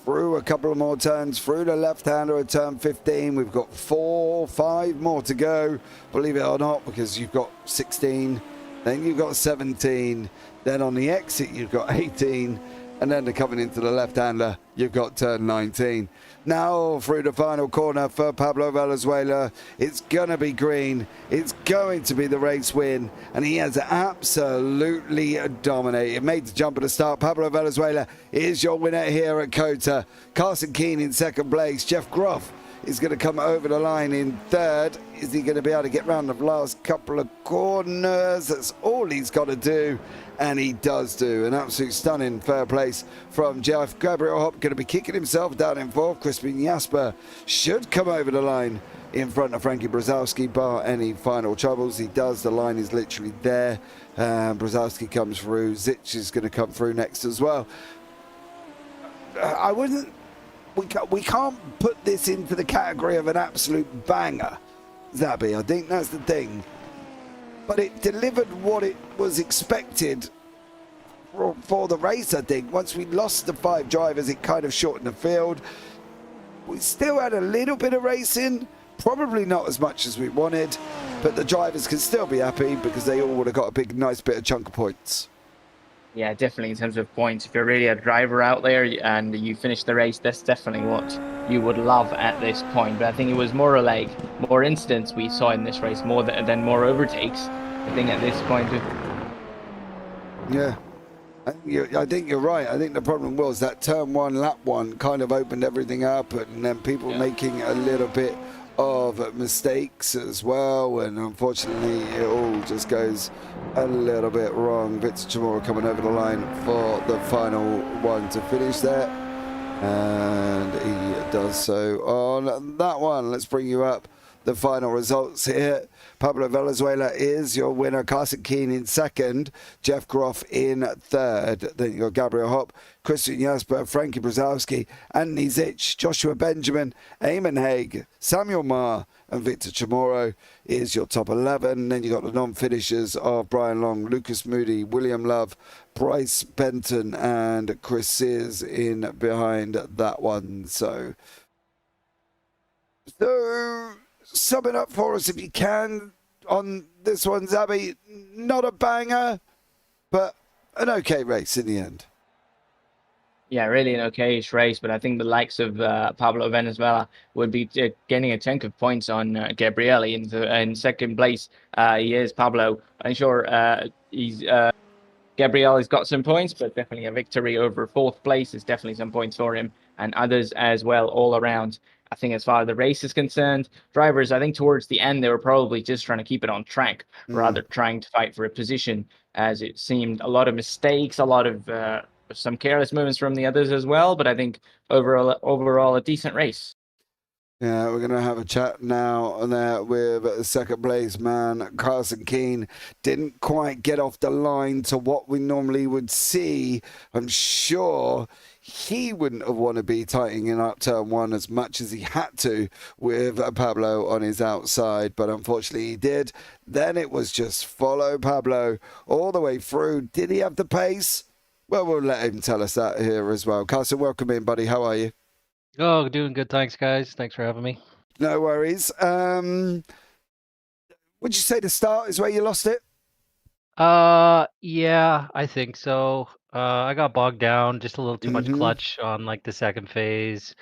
Through a couple of more turns, through the left-hander at turn 15. We've got 5 more to go, believe it or not, because you've got 16, then you've got 17, then on the exit you've got 18, and then coming into the left-hander, you've got turn 19. Now through the final corner for Pablo Valenzuela, it's going to be green. It's going to be the race win, and he has absolutely dominated. Made the jump at the start. Pablo Valenzuela is your winner here at COTA. Carson Keane in 2nd place. Jeff Groff is going to come over the line in 3rd. Is he going to be able to get round the last couple of corners? That's all he's got to do, and he does do. An absolute stunning fair place from Jeff. Gabriel Hopp going to be kicking himself down in 4th. Crispin Jasper should come over the line in front of Frankie Brzezowski, bar any final troubles. He does. The line is literally there. Brzezowski comes through. Zitch is going to come through next as well. We can't put this into the category of an absolute banger, Zabi. I think that's the thing. But it delivered what it was expected for the race, I think. Once we lost the 5 drivers, it kind of shortened the field. We still had a little bit of racing, probably not as much as we wanted, but the drivers can still be happy because they all would have got a big, nice bit of chunk of points. Yeah, definitely in terms of points. If you're really a driver out there and you finish the race, that's definitely what you would love at this point. But I think it was more like more incidents we saw in this race more than more overtakes. I think at this point. Yeah, I think you're right. I think the problem was that turn 1, lap 1 kind of opened everything up, and then people making a little bit of mistakes as well, and unfortunately it all just goes a little bit wrong. Victor Chamorro coming over the line for the final one to finish there, and he does so on that one. Let's bring you up the final results here. Pablo Valenzuela is your winner. Carson Keane in 2nd. Jeff Groff in 3rd. Then you got Gabriel Hopp, Christian Jasper, Frankie Brzezowski, Anthony Zitch, Joshua Benjamin, Eamon Haig, Samuel Maher, and Victor Chamorro is your top 11. Then you got the non-finishers of Brian Long, Lucas Moody, William Love, Bryce Benton, and Chris Sears in behind that one. So sum it up for us if you can, on this one, Zabi. Not a banger, but an okay race in the end. Yeah, really an okayish race, but I think the likes of Pablo Venezuela would be gaining a chunk of points on Gabriel in second place. He is Pablo. I'm sure he's Gabriel has got some points, but definitely a victory over fourth place is definitely some points for him, and others as well all around. I think as far as the race is concerned, drivers, I think towards the end, they were probably just trying to keep it on track rather trying to fight for a position, as it seemed a lot of mistakes, a lot of some careless movements from the others as well. But I think overall a decent race. Yeah, we're going to have a chat now there with second place man Carson Keane. Didn't quite get off the line to what we normally would see. I'm sure he wouldn't have wanted to be tightening up turn one as much as he had to with Pablo on his outside, but unfortunately he did. Then it was just follow Pablo all the way through. Did he have the pace? Well, we'll let him tell us that here as well. Carson, welcome in, buddy. How are you? Oh, doing good. Thanks, guys. Thanks for having me. No worries. Would you say the start is where you lost it? Yeah, I think so. I got bogged down, just a little too much clutch on like the second phase.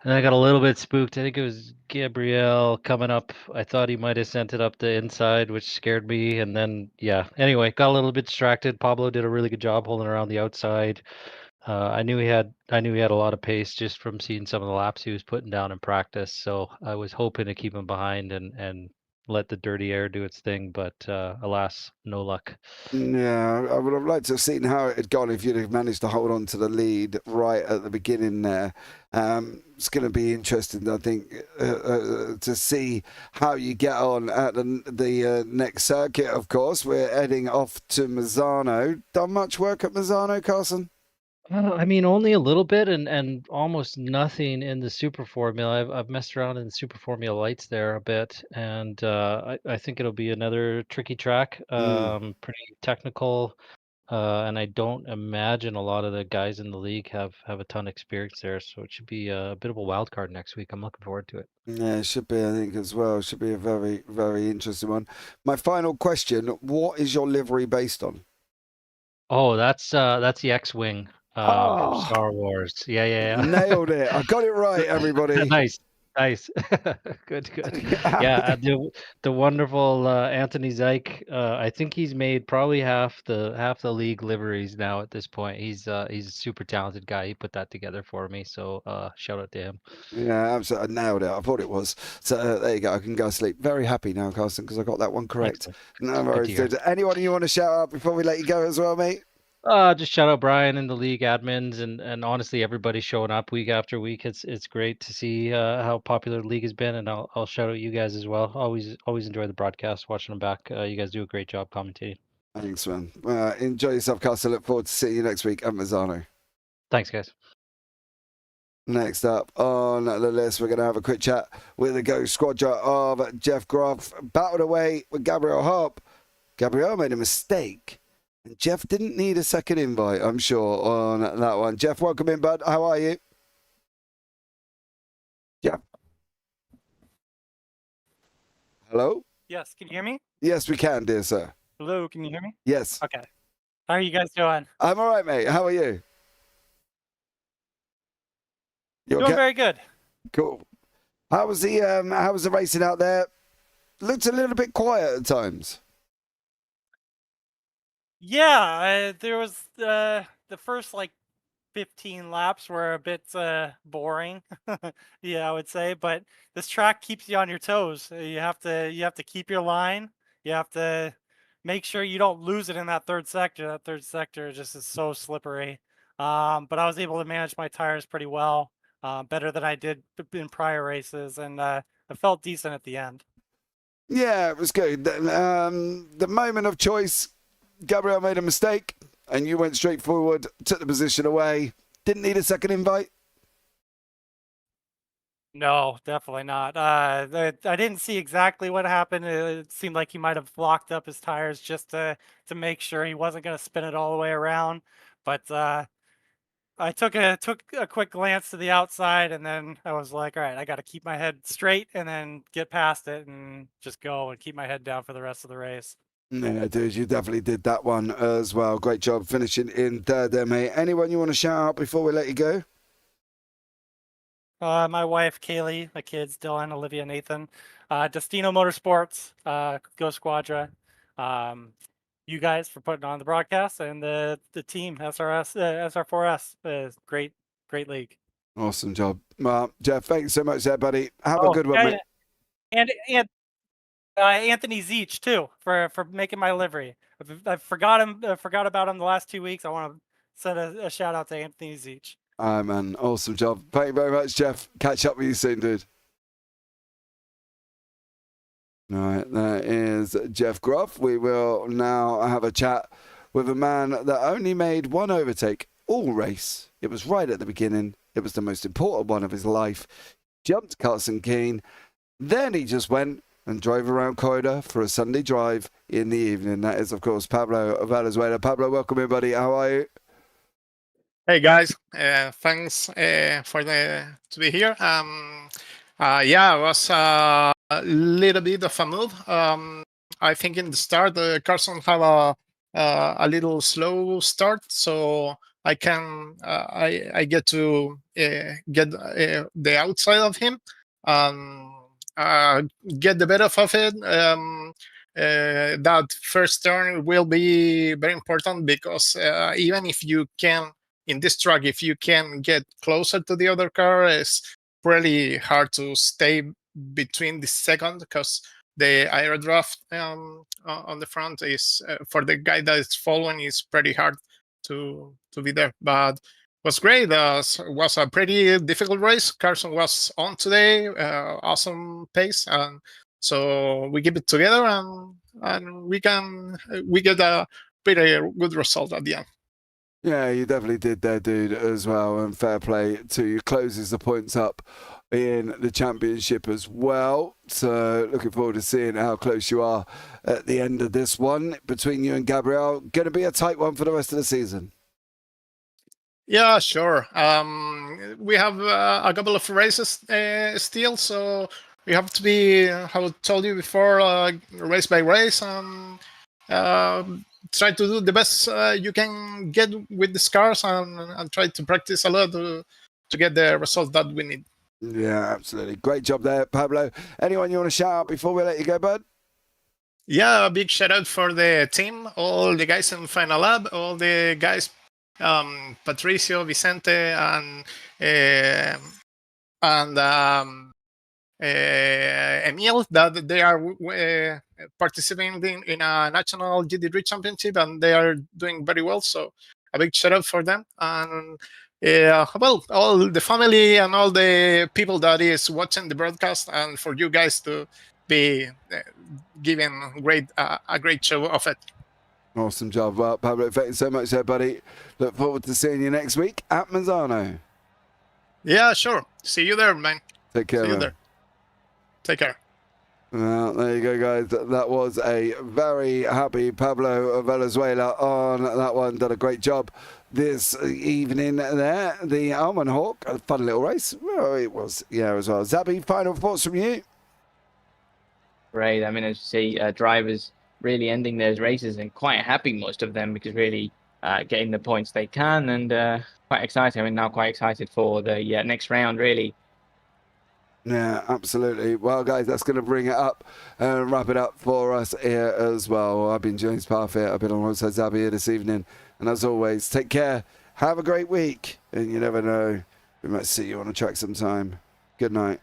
And I got a little bit spooked. I think it was Gabriel coming up. I thought he might have sent it up the inside, which scared me. And then, yeah, anyway, got a little bit distracted. Pablo did a really good job holding around the outside. I knew he had a lot of pace just from seeing some of the laps he was putting down in practice. So I was hoping to keep him behind and let the dirty air do its thing, but alas, no luck. Yeah, I would have liked to have seen how it had gone if you'd have managed to hold on to the lead right at the beginning there. It's going to be interesting, I think, to see how you get on at the next circuit, of course. We're heading off to Misano. Done much work at Misano, Carson? I mean, only a little bit and almost nothing in the Super Formula. I've messed around in the Super Formula lights there a bit, and I think it'll be another tricky track, pretty technical, and I don't imagine a lot of the guys in the league have a ton of experience there, so it should be a bit of a wild card next week. I'm looking forward to it. Yeah, it should be, I think, as well. It should be a very, very interesting one. My final question, what is your livery based on? Oh, that's the X-Wing from Star Wars. Yeah. Nailed it. I got it right, everybody. Nice. Good. Yeah, the wonderful Anthony Zyke. I think he's made probably half the league liveries now at this point. He's a super talented guy. He put that together for me. So shout out to him. Yeah, absolutely. I nailed it. I thought it was. So there you go. I can go to sleep. Very happy now, Carson, because I got that one correct. No worries, dude. Anyone you want to shout out before we let you go as well, mate? Just shout out Brian and the league admins and honestly everybody showing up week after week. It's great to see how popular the league has been, and I'll shout out you guys as well. Always enjoy the broadcast, watching them back. You guys do a great job commentating. Thanks, man. Enjoy yourself, Carson. Look forward to seeing you next week at Mazzano. Thanks, guys. Next up on the list, we're going to have a quick chat with the Ghost Squadron of Jeff Groff. Battled away with Gabriel Harp. Gabriel made a mistake. And Jeff didn't need a second invite, I'm sure, on that one. Jeff, welcome in, bud. How are you? Jeff? Hello? Yes, can you hear me? Yes, we can, dear sir. Hello, can you hear me? Yes. Okay. How are you guys doing? I'm all right, mate. How are you? You Doing very good. Cool. How was the racing out there? Looked a little bit quiet at times. Yeah, there was the first like 15 laps were a bit boring. Yeah, I would say, but this track keeps you on your toes. You have to keep your line. You have to make sure you don't lose it in that third sector. That third sector just is so slippery. But I was able to manage my tires pretty well, better than I did in prior races, and I felt decent at the end. Yeah, it was good. The moment of choice, Gabriel made a mistake, and you went straight forward, took the position away. Didn't need a second invite. No, definitely not. I didn't see exactly what happened. It seemed like he might have locked up his tires just to make sure he wasn't going to spin it all the way around. But I took a quick glance to the outside, and then I was like, all right, I got to keep my head straight and then get past it and just go and keep my head down for the rest of the race. Yeah, dude, you definitely did that one as well. Great job finishing in third there, mate. Anyone you want to shout out before we let you go? My wife, Kaylee, my kids, Dylan, Olivia, Nathan, Destino Motorsports, Go Squadra, you guys for putting on the broadcast, and the team, SR4S, great league. Awesome job. Well, Jeff, thanks so much there, buddy. Have a good one, mate. And Anthony Zeech too for making my livery. I forgot about him the last 2 weeks. I want to send a shout out to Anthony Zeech. Man, awesome job. Thank you very much, Jeff. Catch up with you soon, dude. All right, that is Jeff Groff. We will now have a chat with a man that only made one overtake all race. It was right at the beginning. It was the most important one of his life. Jumped Carson Keane. Then he just went and drove around Corridor for a Sunday drive in the evening. That is, of course, Pablo Valenzuela. Pablo, welcome in, buddy. How are you? Hey guys, thanks to be here. Yeah, it was a little bit of a move. I think in the start, Carson had a little slow start, so I can I get to get the outside of him and get the better of it. That first turn will be very important because even if you can. In this track, if you can get closer to the other car, it's really hard to stay between the second because the aerodraft on the front is for the guy that is following is pretty hard to be there. But was great. Was a pretty difficult race. Carson was on today, awesome pace, and so we keep it together and we get a pretty good result at the end. Yeah, you definitely did there, dude, as well. And fair play to you. Closes the points up in the championship as well. So looking forward to seeing how close you are at the end of this one between you and Gabriel. Going to be a tight one for the rest of the season. Yeah, sure. We have a couple of races still, so we have to be, how I told you before, race by race, and try to do the best you can get with the cars and try to practice a lot to get the result that we need. Yeah, absolutely. Great job there, Pablo. Anyone you want to shout out before we let you go, bud? Yeah, a big shout out for the team, all the guys in Final Lab, all the guys, Patricio, Vicente, and Emil, that they are participating in a national GT3 championship and they are doing very well. So a big shout out for them. And well, all the family and all the people that is watching the broadcast, and for you guys to be giving a great show of it. Awesome job. Well, Pablo, thank you so much there, buddy. Look forward to seeing you next week at Mazzano. Yeah, sure. See you there, man. Take care, See you man. there. Take care. Well, there you go, guys. That was a very happy Pablo Valenzuela on that one. Did a great job this evening there. The Almond Hawk, a fun little race. Well, it was, yeah, as well. Zabi, final thoughts from you? Great. I mean, as you see, drivers really ending those races and quite happy, most of them, because really getting the points they can, and quite excited. I mean, now quite excited for the next round, really. Yeah, absolutely. Well, guys, that's going to bring it up and wrap it up for us here as well. I've been James Parfitt. I've been alongside Zabi here this evening. And as always, take care. Have a great week. And you never know, we might see you on a track sometime. Good night.